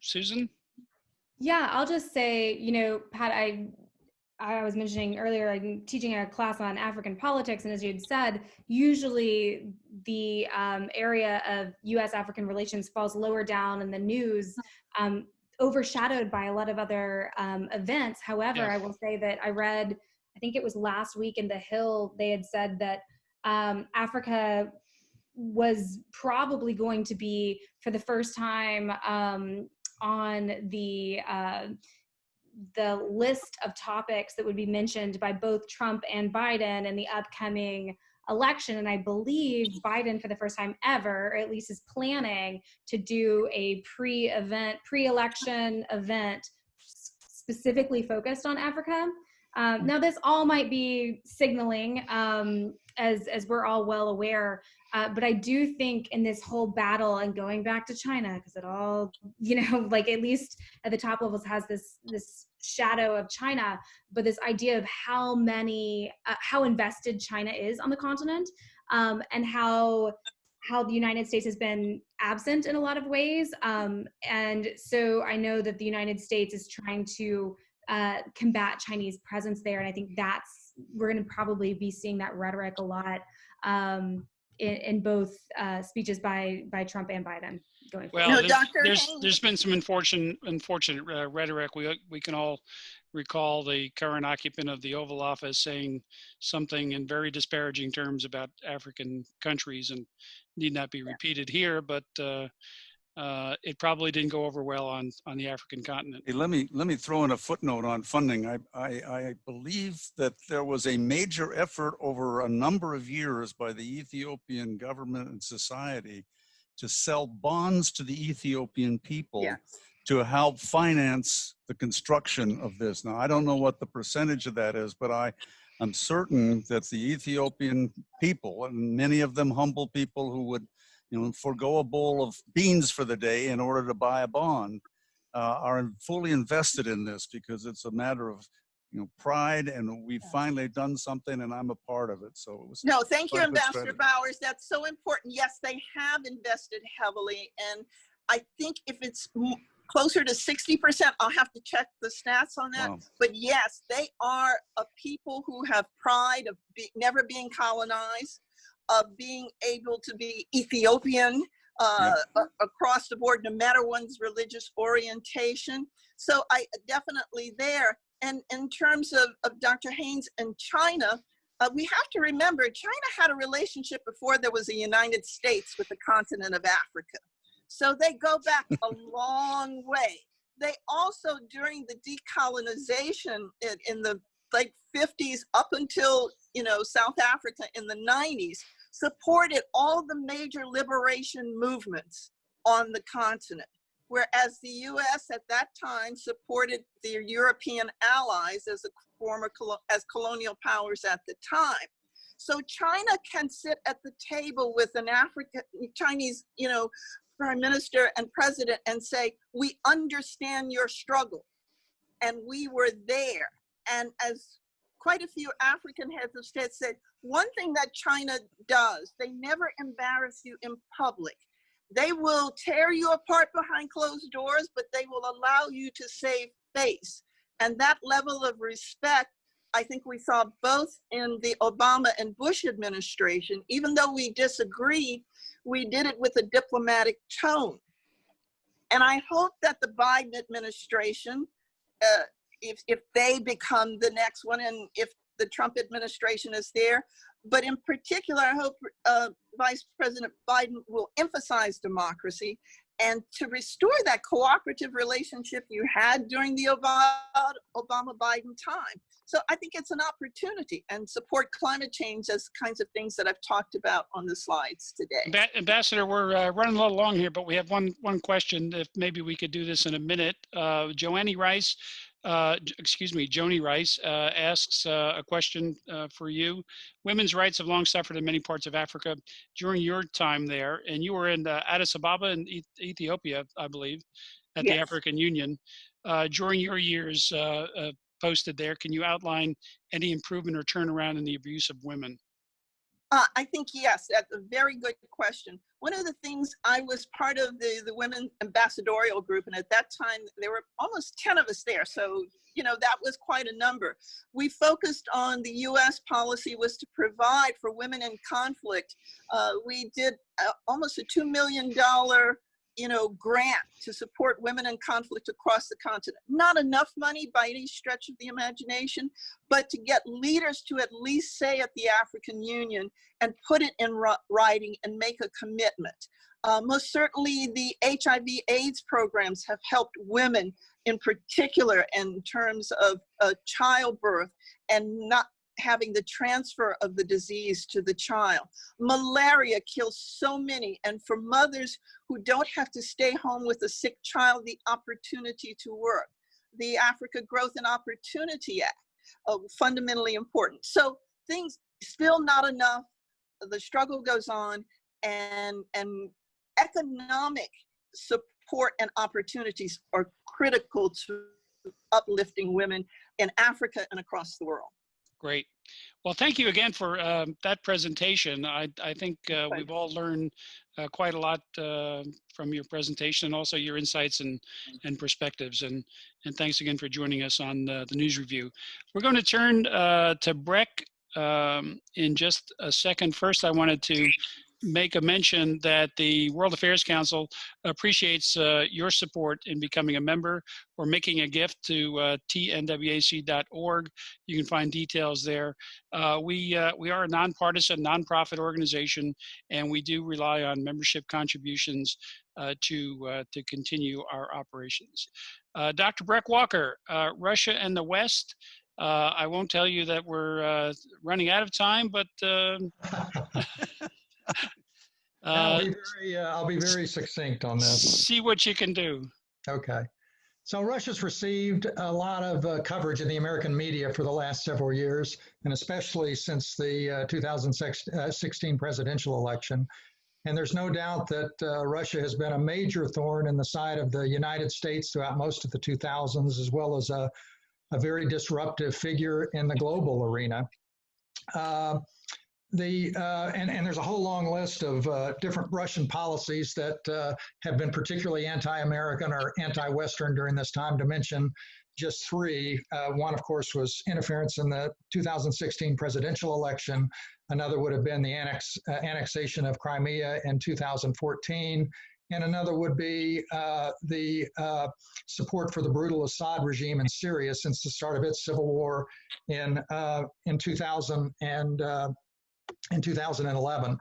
Susan? Yeah, I'll just say, Pat, I was mentioning earlier, I'm teaching a class on African politics, and as you had said, usually the area of U.S.-African relations falls lower down in the news, overshadowed by a lot of other events. However, I will say that I read, I think it was last week in The Hill, they had said that Africa was probably going to be, for the first time, on the list of topics that would be mentioned by both Trump and Biden in the upcoming election. And I believe Biden, for the first time ever, or at least is planning to do a pre-election event specifically focused on Africa. Now, this all might be signaling, as we're all well aware, but I do think in this whole battle and going back to China, because it all, like at least at the top levels has this shadow of China, but this idea of how invested China is on the continent, and how the United States has been absent in a lot of ways. And so I know that the United States is trying to combat Chinese presence there. And I think we're going to probably be seeing that rhetoric a lot in both speeches by Trump and Biden going forward. Well, No, there's been some unfortunate rhetoric. We can all recall the current occupant of the Oval Office saying something in very disparaging terms about African countries, and need not be repeated here, but it probably didn't go over well on the African continent. Hey, let me throw in a footnote on funding. I believe that there was a major effort over a number of years by the Ethiopian government and society to sell bonds to the Ethiopian people. Yes. To help finance the construction of this. Now, I don't know what the percentage of that is, but I'm certain that the Ethiopian people, and many of them humble people who would forego a bowl of beans for the day in order to buy a bond, are fully invested in this because it's a matter of pride, and we've finally done something, and I'm a part of it. So it was. No, thank you, Ambassador Bowers. That's so important. Yes, they have invested heavily, and I think if it's closer to 60%, I'll have to check the stats on that. Wow. But yes, they are a people who have pride of never being colonized, of being able to be Ethiopian across the board, no matter one's religious orientation. So I definitely there. And in terms of Dr. Haynes and China, we have to remember China had a relationship before there was a United States with the continent of Africa. So they go back a long way. They also, during the decolonization in the late 50s up until, South Africa in the 90s, supported all the major liberation movements on the continent. Whereas the US at that time supported their European allies as as colonial powers at the time. So China can sit at the table with an Chinese, Prime Minister and President and say, we understand your struggle, and we were there. And as quite a few African heads of state said, one thing that China does, they never embarrass you in public. They will tear you apart behind closed doors, but they will allow you to save face. And that level of respect, I think we saw both in the Obama and Bush administration. Even though we disagreed, we did it with a diplomatic tone. And I hope that the Biden administration, if they become the next one, and if the Trump administration is there, but in particular, I hope Vice President Biden will emphasize democracy and to restore that cooperative relationship you had during the Obama-Biden time. So I think it's an opportunity, and support climate change as kinds of things that I've talked about on the slides today. Ambassador, we're running a little long here, but we have one question. If maybe we could do this in a minute. Joni Rice asks a question for you. Women's rights have long suffered in many parts of Africa during your time there, and you were in Addis Ababa in Ethiopia, I believe, at the African Union. During your years posted there, can you outline any improvement or turnaround in the abuse of women? I think, yes, that's a very good question. One of the things, I was part of the women ambassadorial group, and at that time there were almost 10 of us there. So, that was quite a number. We focused on the US policy was to provide for women in conflict. We did almost a $2 million grant to support women in conflict across the continent. Not enough money by any stretch of the imagination, but to get leaders to at least say at the African Union and put it in writing and make a commitment. Most certainly the HIV/AIDS programs have helped women in particular in terms of childbirth and not having the transfer of the disease to the child. Malaria kills so many, and for mothers who don't have to stay home with a sick child, the opportunity to work. The Africa Growth and Opportunity Act, fundamentally important. So things still not enough, the struggle goes on, and economic support and opportunities are critical to uplifting women in Africa and across the world. Great. Well, thank you again for that presentation. I think we've all learned quite a lot from your presentation, and also your insights and perspectives. And thanks again for joining us on the news review. We're going to turn to Breck in just a second. First, I wanted to make a mention that the World Affairs Council appreciates your support in becoming a member or making a gift to tnwac.org. You can find details there. We are a nonpartisan, nonprofit organization, and we do rely on membership contributions to continue our operations. Dr. Breck Walker, Russia and the West. I won't tell you that we're running out of time, but I'll be very succinct on this. See what you can do. Okay. So Russia's received a lot of coverage in the American media for the last several years, and especially since the 2016 presidential election. And there's no doubt that Russia has been a major thorn in the side of the United States throughout most of the 2000s, as well as a very disruptive figure in the global arena. And there's a whole long list of different Russian policies that have been particularly anti-American or anti-Western during this time, to mention just three. One, of course, was interference in the 2016 presidential election. Another would have been the annexation of Crimea in 2014. And another would be the support for the brutal Assad regime in Syria since the start of its civil war in 2011.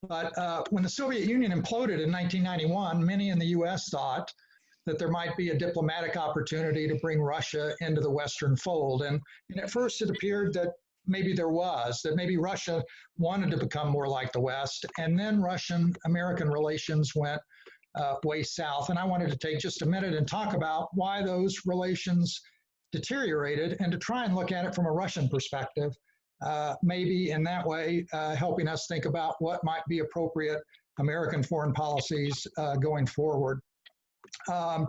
But when the Soviet Union imploded in 1991, many in the U.S. thought that there might be a diplomatic opportunity to bring Russia into the Western fold. And at first it appeared that maybe there was, that maybe Russia wanted to become more like the West. And then Russian-American relations went way south. And I wanted to take just a minute and talk about why those relations deteriorated and to try and look at it from a Russian perspective. Maybe in that way, helping us think about what might be appropriate American foreign policies going forward. Now,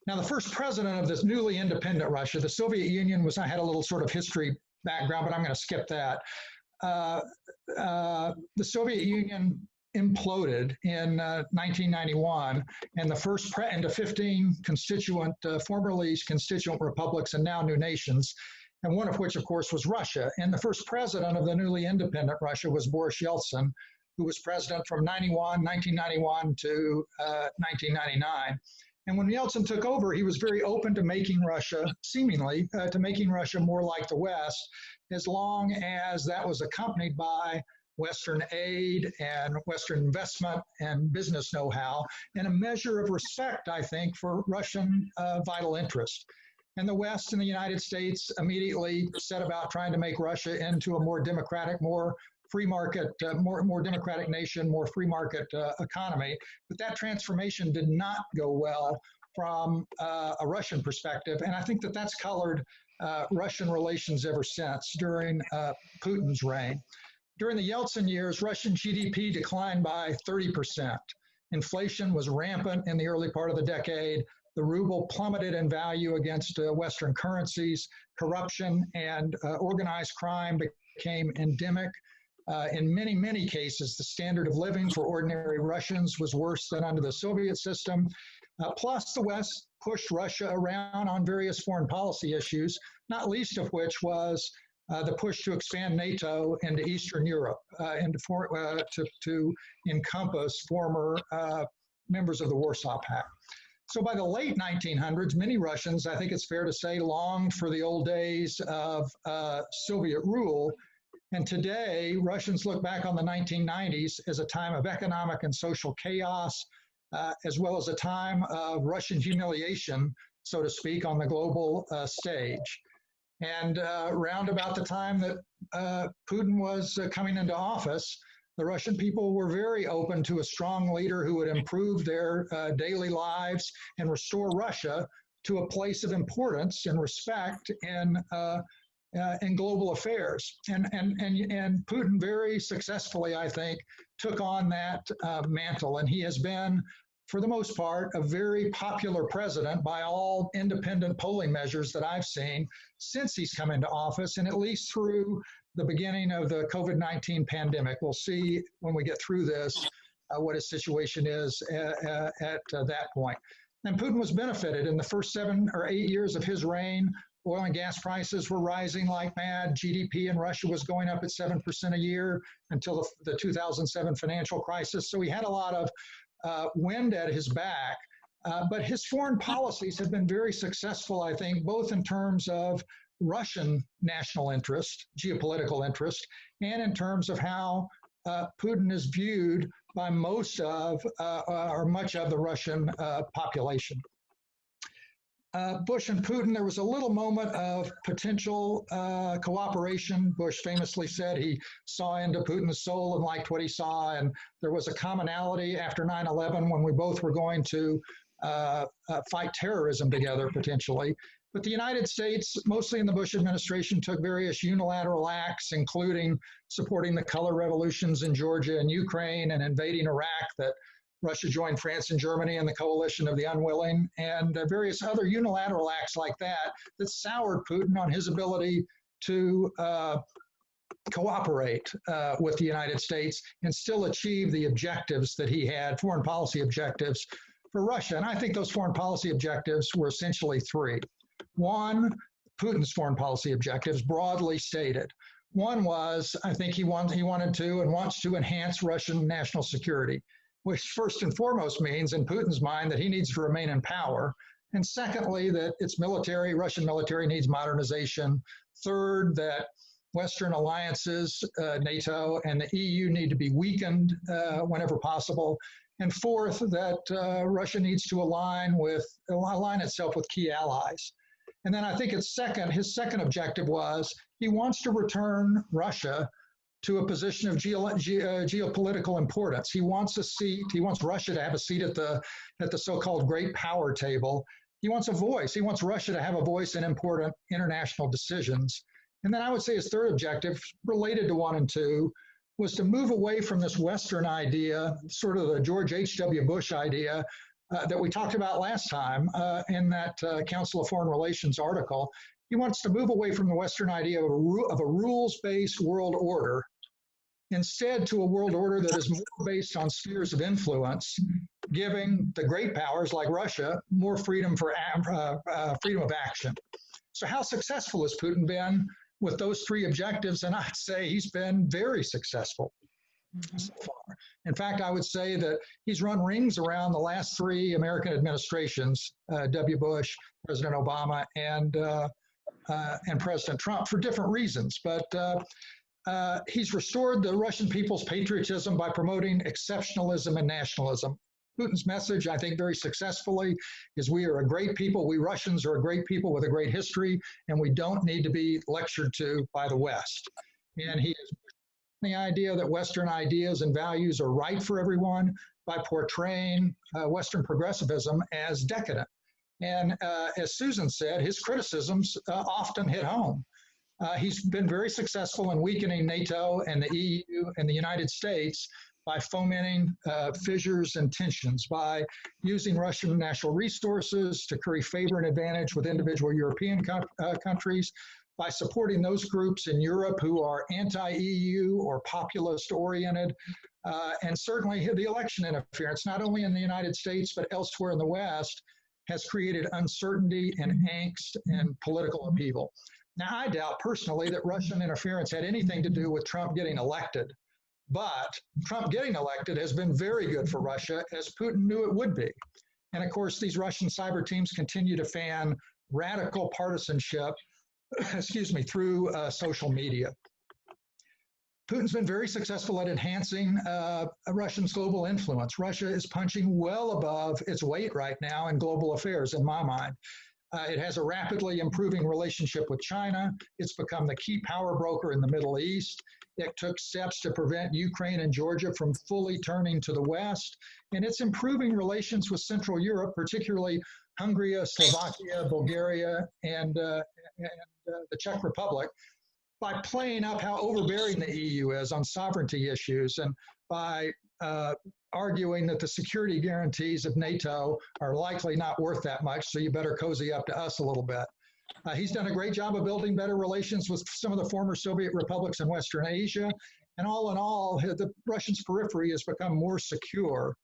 the first president of this newly independent Russia, the Soviet Union I had a little sort of history background, but I'm going to skip that. The Soviet Union imploded in 1991, and the first into 15 formerly constituent republics and now new nations, and one of which, of course, was Russia. And the first president of the newly independent Russia was Boris Yeltsin, who was president from 1991 to 1999. And when Yeltsin took over, he was very open to making Russia, seemingly, to making Russia more like the West, as long as that was accompanied by Western aid and Western investment and business know-how, and a measure of respect, I think, for Russian vital interest. And the West and the United States immediately set about trying to make Russia into a more democratic, more free market, more democratic nation, more free market economy. But that transformation did not go well from a Russian perspective. And I think that that's colored Russian relations ever since during Putin's reign. During the Yeltsin years, Russian GDP declined by 30%. Inflation was rampant in the early part of the decade. The ruble plummeted in value against Western currencies. Corruption and organized crime became endemic. In many, many cases, the standard of living for ordinary Russians was worse than under the Soviet system. Plus, the West pushed Russia around on various foreign policy issues, not least of which was the push to expand NATO into Eastern Europe and to encompass former members of the Warsaw Pact. So by the late 1900s, many Russians, I think it's fair to say, longed for the old days of Soviet rule. And today, Russians look back on the 1990s as a time of economic and social chaos, as well as a time of Russian humiliation, so to speak, on the global stage. And round about the time that Putin was coming into office, the Russian people were very open to a strong leader who would improve their daily lives and restore Russia to a place of importance and respect in global affairs. And Putin very successfully, I think, took on that mantle. And he has been, for the most part, a very popular president by all independent polling measures that I've seen since he's come into office, and at least through the beginning of the COVID-19 pandemic. We'll see when we get through this what his situation is at that point. And Putin was benefited in the first 7 or 8 years of his reign. Oil and gas prices were rising like mad. GDP in Russia was going up at 7% a year until the 2007 financial crisis. So he had a lot of wind at his back. But his foreign policies have been very successful, I think, both in terms of Russian national interest, geopolitical interest, and in terms of how Putin is viewed by most of or much of the Russian population. Bush and Putin, there was a little moment of potential cooperation. Bush famously said he saw into Putin's soul and liked what he saw, and there was a commonality after 9/11 when we both were going to fight terrorism together potentially. But the United States, mostly in the Bush administration, took various unilateral acts, including supporting the color revolutions in Georgia and Ukraine and invading Iraq that Russia joined France and Germany in the coalition of the unwilling, and various other unilateral acts like that that soured Putin on his ability to cooperate with the United States and still achieve the objectives that he had, foreign policy objectives for Russia. And I think those foreign policy objectives were essentially three. One, Putin's foreign policy objectives, broadly stated. One was, I think he wanted to and wants to enhance Russian national security, which first and foremost means, in Putin's mind, that he needs to remain in power. And secondly, that its military, Russian military, needs modernization. Third, that Western alliances, NATO and the EU, need to be weakened whenever possible. And fourth, that Russia needs to align itself with key allies. And then I think his second objective was he wants to return Russia to a position of geopolitical importance. He wants a seat. He wants Russia to have a seat at the so-called great power table. He wants a voice. He wants Russia to have a voice in important international decisions. And then I would say his third objective, related to 1 and 2, was to move away from this Western idea, sort of the George H.W. Bush idea that we talked about last time in that Council of Foreign Relations article. He wants to move away from the Western idea of a rules-based world order, instead to a world order that is more based on spheres of influence, giving the great powers like Russia more freedom of action. So how successful has Putin been with those three objectives? And I'd say he's been very successful so far. In fact, I would say that he's run rings around the last three American administrations, W. Bush, President Obama, and President Trump, for different reasons. But he's restored the Russian people's patriotism by promoting exceptionalism and nationalism. Putin's message, I think very successfully, is we are a great people. We Russians are a great people with a great history, and we don't need to be lectured to by the West. And he is the idea that Western ideas and values are right for everyone by portraying Western progressivism as decadent. And as Susan said, his criticisms often hit home. He's been very successful in weakening NATO and the EU and the United States by fomenting fissures and tensions, by using Russian national resources to curry favor and advantage with individual European countries, by supporting those groups in Europe who are anti-EU or populist-oriented, and certainly the election interference, not only in the United States, but elsewhere in the West, has created uncertainty and angst and political upheaval. Now, I doubt personally that Russian interference had anything to do with Trump getting elected. But Trump getting elected has been very good for Russia, as Putin knew it would be. And of course, these Russian cyber teams continue to fan radical partisanship, excuse me, through social media. Putin's been very successful at enhancing Russia's global influence. Russia is punching well above its weight right now in global affairs, in my mind. It has a rapidly improving relationship with China. It's become the key power broker in the Middle East. It took steps to prevent Ukraine and Georgia from fully turning to the West. And it's improving relations with Central Europe, particularly Hungary, Slovakia, Bulgaria, and the Czech Republic, by playing up how overbearing the EU is on sovereignty issues and by arguing that the security guarantees of NATO are likely not worth that much, so you better cozy up to us a little bit. He's done a great job of building better relations with some of the former Soviet republics in Western Asia. And all in all, the Russians' periphery has become more secure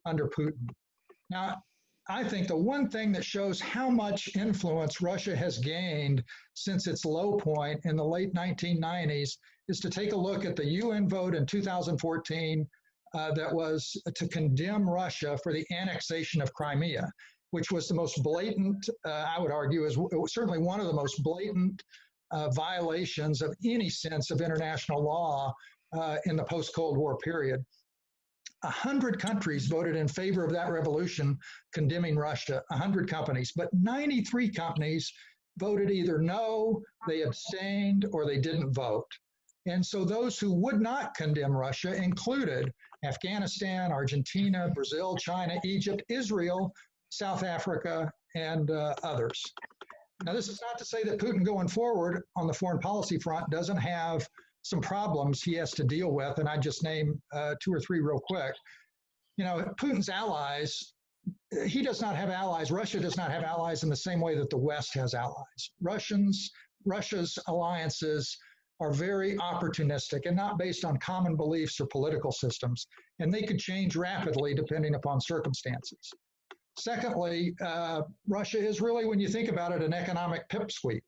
under Putin. Now, I think the one thing that shows how much influence Russia has gained since its low point in the late 1990s is to take a look at the UN vote in 2014 that was to condemn Russia for the annexation of Crimea, which was the most blatant, I would argue, it was certainly one of the most blatant violations of any sense of international law in the post-Cold War period. 100 countries voted in favor of that revolution condemning Russia, 100 companies, but 93 companies voted either no, they abstained, or they didn't vote. And so those who would not condemn Russia included Afghanistan, Argentina, Brazil, China, Egypt, Israel, South Africa, and others. Now, this is not to say that Putin going forward on the foreign policy front doesn't have some problems he has to deal with, and I just name 2 or 3 real quick. You know, Putin's allies, he does not have allies. Russia does not have allies in the same way that the West has allies. Russia's alliances are very opportunistic and not based on common beliefs or political systems, and they could change rapidly depending upon circumstances. Secondly, Russia is really, when you think about it, an economic pipsqueak.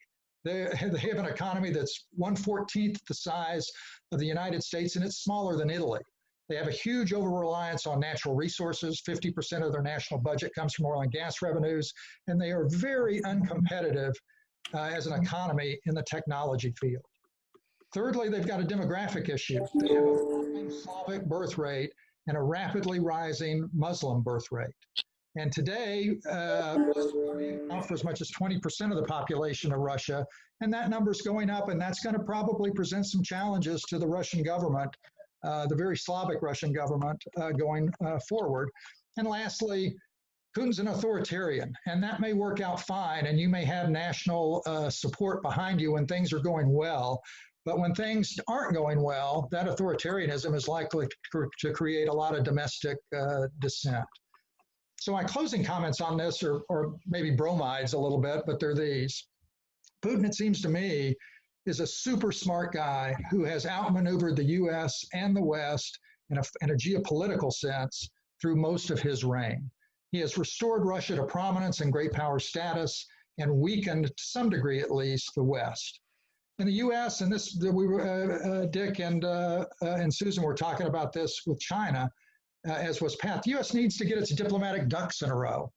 They have an economy that's 1/14 the size of the United States, and it's smaller than Italy. They have a huge over-reliance on natural resources. 50% of their national budget comes from oil and gas revenues, and they are very uncompetitive as an economy in the technology field. Thirdly, they've got a demographic issue. They have a falling Slavic birth rate and a rapidly rising Muslim birth rate. And today, account for as much as 20% of the population of Russia, and that number is going up, and that's going to probably present some challenges to the Russian government, the very Slavic Russian government going forward. And lastly, Putin's an authoritarian, and that may work out fine, and you may have national support behind you when things are going well. But when things aren't going well, that authoritarianism is likely to create a lot of domestic dissent. So my closing comments on this are maybe bromides a little bit, but they're these. Putin, it seems to me, is a super smart guy who has outmaneuvered the U.S. and the West in a geopolitical sense through most of his reign. He has restored Russia to prominence and great power status and weakened, to some degree at least, the West. In the U.S., and this, Dick and Susan were talking about this with China, as was Pat, the U.S. needs to get its diplomatic ducks in a row.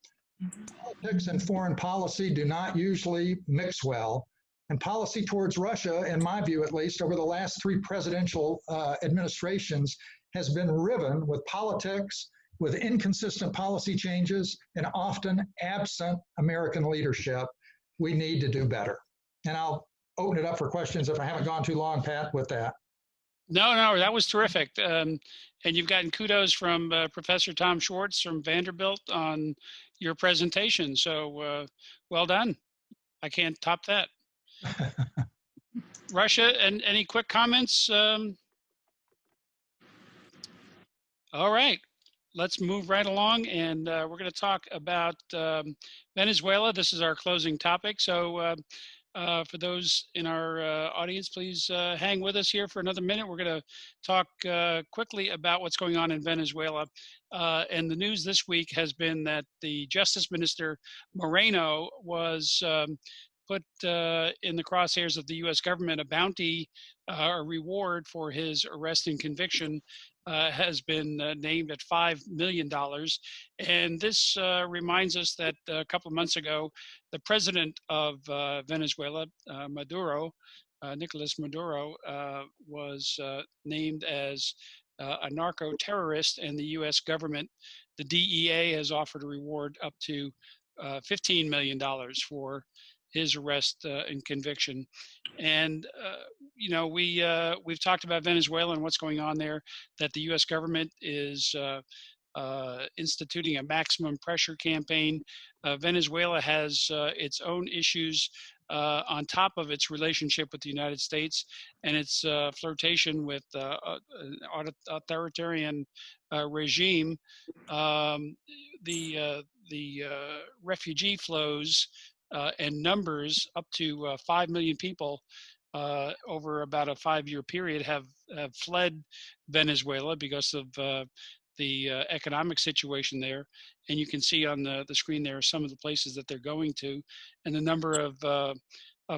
Politics and foreign policy do not usually mix well, and policy towards Russia, in my view at least, over the last 3 presidential administrations has been riven with politics, with inconsistent policy changes, and often absent American leadership. We need to do better. And I'll open it up for questions if I haven't gone too long, Pat, with that. No, that was terrific. And you've gotten kudos from Professor Tom Schwartz from Vanderbilt on your presentation. So well done. I can't top that. Russia, and any quick comments? All right, let's move right along. And we're going to talk about Venezuela. This is our closing topic. So for those in our audience, please hang with us here for another minute. We're going to talk quickly about what's going on in Venezuela. And the news this week has been that the Justice Minister Moreno was put in the crosshairs of the U.S. government. A bounty, a reward for his arrest and conviction has been named at $5 million. And this reminds us that a couple of months ago, the president of Venezuela, Nicolas Maduro, was named as a narco-terrorist, and the U.S. government, the DEA, has offered a reward up to $15 million for his arrest and conviction. And you know, we've talked about Venezuela and what's going on there, that the U.S. government is instituting a maximum pressure campaign. Venezuela has its own issues on top of its relationship with the United States and its flirtation with an authoritarian regime. The refugee flows and numbers up to 5 million people over about a 5-year period have fled Venezuela because of the economic situation there. And you can see on the screen there some of the places that they're going to, and the number of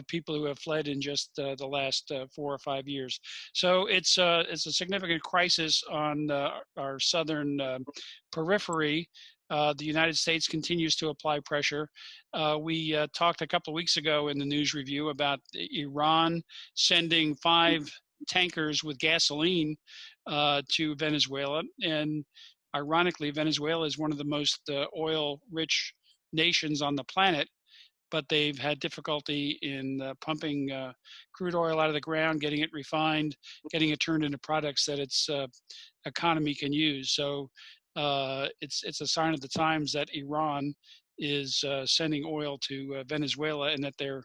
people who have fled in just the last 4 or 5 years. So it's a significant crisis on our southern periphery. The United States continues to apply pressure. We talked a couple of weeks ago in the news review about Iran sending 5 tankers with gasoline to Venezuela. And ironically, Venezuela is one of the most oil-rich nations on the planet, but they've had difficulty in pumping crude oil out of the ground, getting it refined, getting it turned into products that its economy can use. So it's a sign of the times that Iran is sending oil to Venezuela, and that they're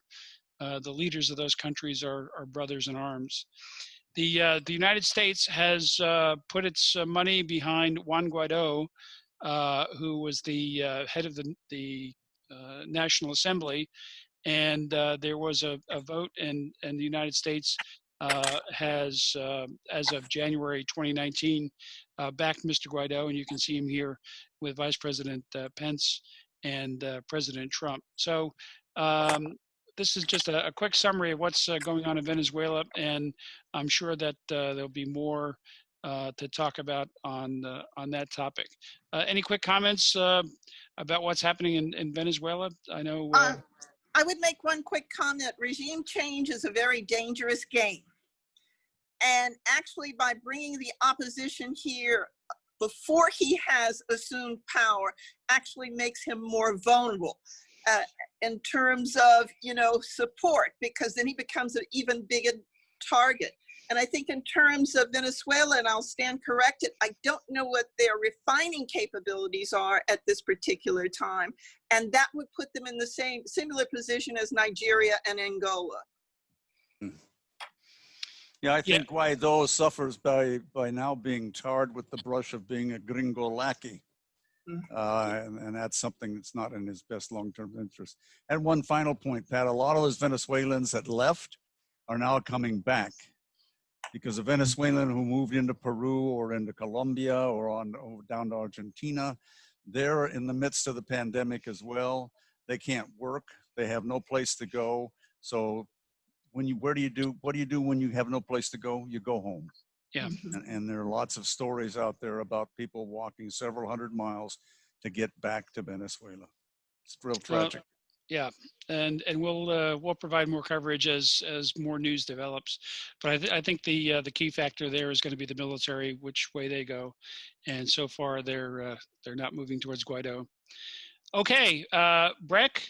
the leaders of those countries are brothers in arms. The United States has put its money behind Juan Guaido, who was the head of the National Assembly, and there was a vote, and the United States has, as of January 2019, backed Mr. Guaido, and you can see him here with Vice President Pence and President Trump. So this is just a quick summary of what's going on in Venezuela, and I'm sure that there'll be more to talk about on that topic. Any quick comments about what's happening in Venezuela? I know. I would make one quick comment. Regime change is a very dangerous game. And actually, by bringing the opposition here before he has assumed power, actually makes him more vulnerable in terms of, you know, support, because then he becomes an even bigger target. And I think in terms of Venezuela, and I'll stand corrected, I don't know what their refining capabilities are at this particular time. And that would put them in the similar position as Nigeria and Angola. Yeah, I think Guaido suffers by now being tarred with the brush of being a gringo lackey. And that's something that's not in his best long-term interest. And one final point, Pat, a lot of those Venezuelans that left are now coming back, because a Venezuelan who moved into Peru or into Colombia or down to Argentina, they're in the midst of the pandemic as well. They can't work. They have no place to go. So what do you do when you have no place to go? You go home. Yeah. And there are lots of stories out there about people walking several hundred miles to get back to Venezuela. It's real tragic. Yeah, and we'll provide more coverage as more news develops. But I think the key factor there is going to be the military, which way they go, and so far they're not moving towards Guaido. Okay, Breck,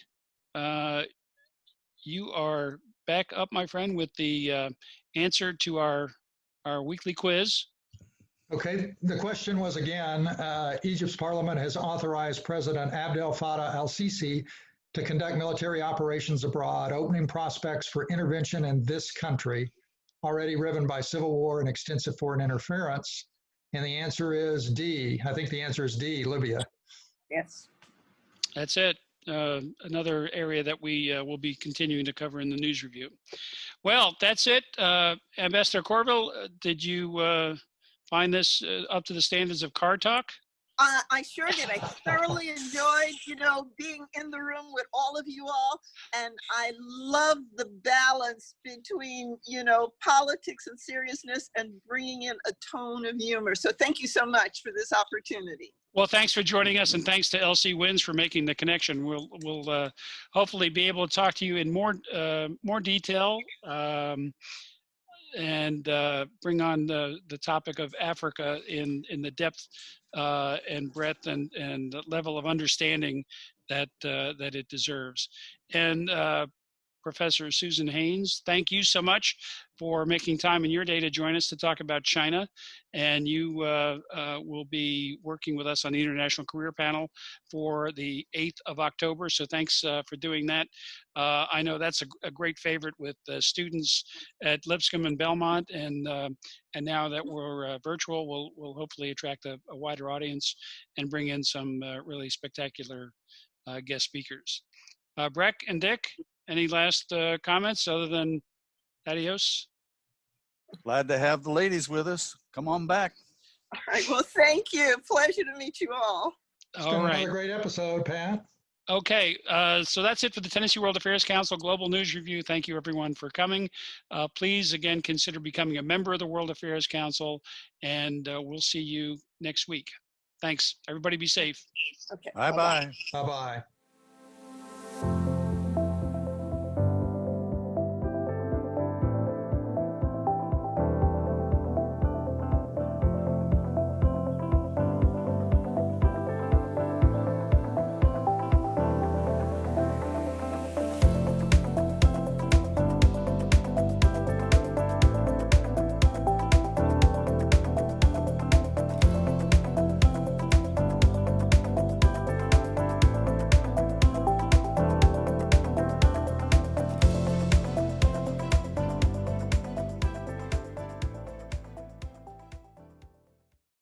you are back up, my friend, with the answer to our weekly quiz. Okay, the question was again, Egypt's parliament has authorized President Abdel Fattah al-Sisi to conduct military operations abroad, opening prospects for intervention in this country, already riven by civil war and extensive foreign interference. And the answer is D. I think the answer is D, Libya. Yes. That's it. Another area that we will be continuing to cover in the news review. Well, that's it. Ambassador Courville, did you find this up to the standards of Card Talk? I sure did. I thoroughly enjoyed, being in the room with all of you all. And I love the balance between, politics and seriousness and bringing in a tone of humor. So thank you so much for this opportunity. Well, thanks for joining us, and thanks to LC Wins for making the connection. We'll hopefully be able to talk to you in more detail and bring on the topic of Africa in the depth and breadth and the level of understanding that it deserves. And Professor Susan Haynes, thank you so much for making time in your day to join us to talk about China. And you will be working with us on the International Career Panel for the 8th of October. So thanks for doing that. I know that's a great favorite with students at Lipscomb and Belmont. And now that we're virtual, we'll hopefully attract a wider audience and bring in some really spectacular guest speakers. Breck and Dick, any last comments other than adios? Glad to have the ladies with us. Come on back. All right. Well, thank you. Pleasure to meet you all. All right. Another great episode, Pat. Okay, so that's it for the Tennessee World Affairs Council Global News Review. Thank you, everyone, for coming. Please, again, consider becoming a member of the World Affairs Council, and we'll see you next week. Thanks. Everybody be safe. Okay. Bye-bye. Bye-bye.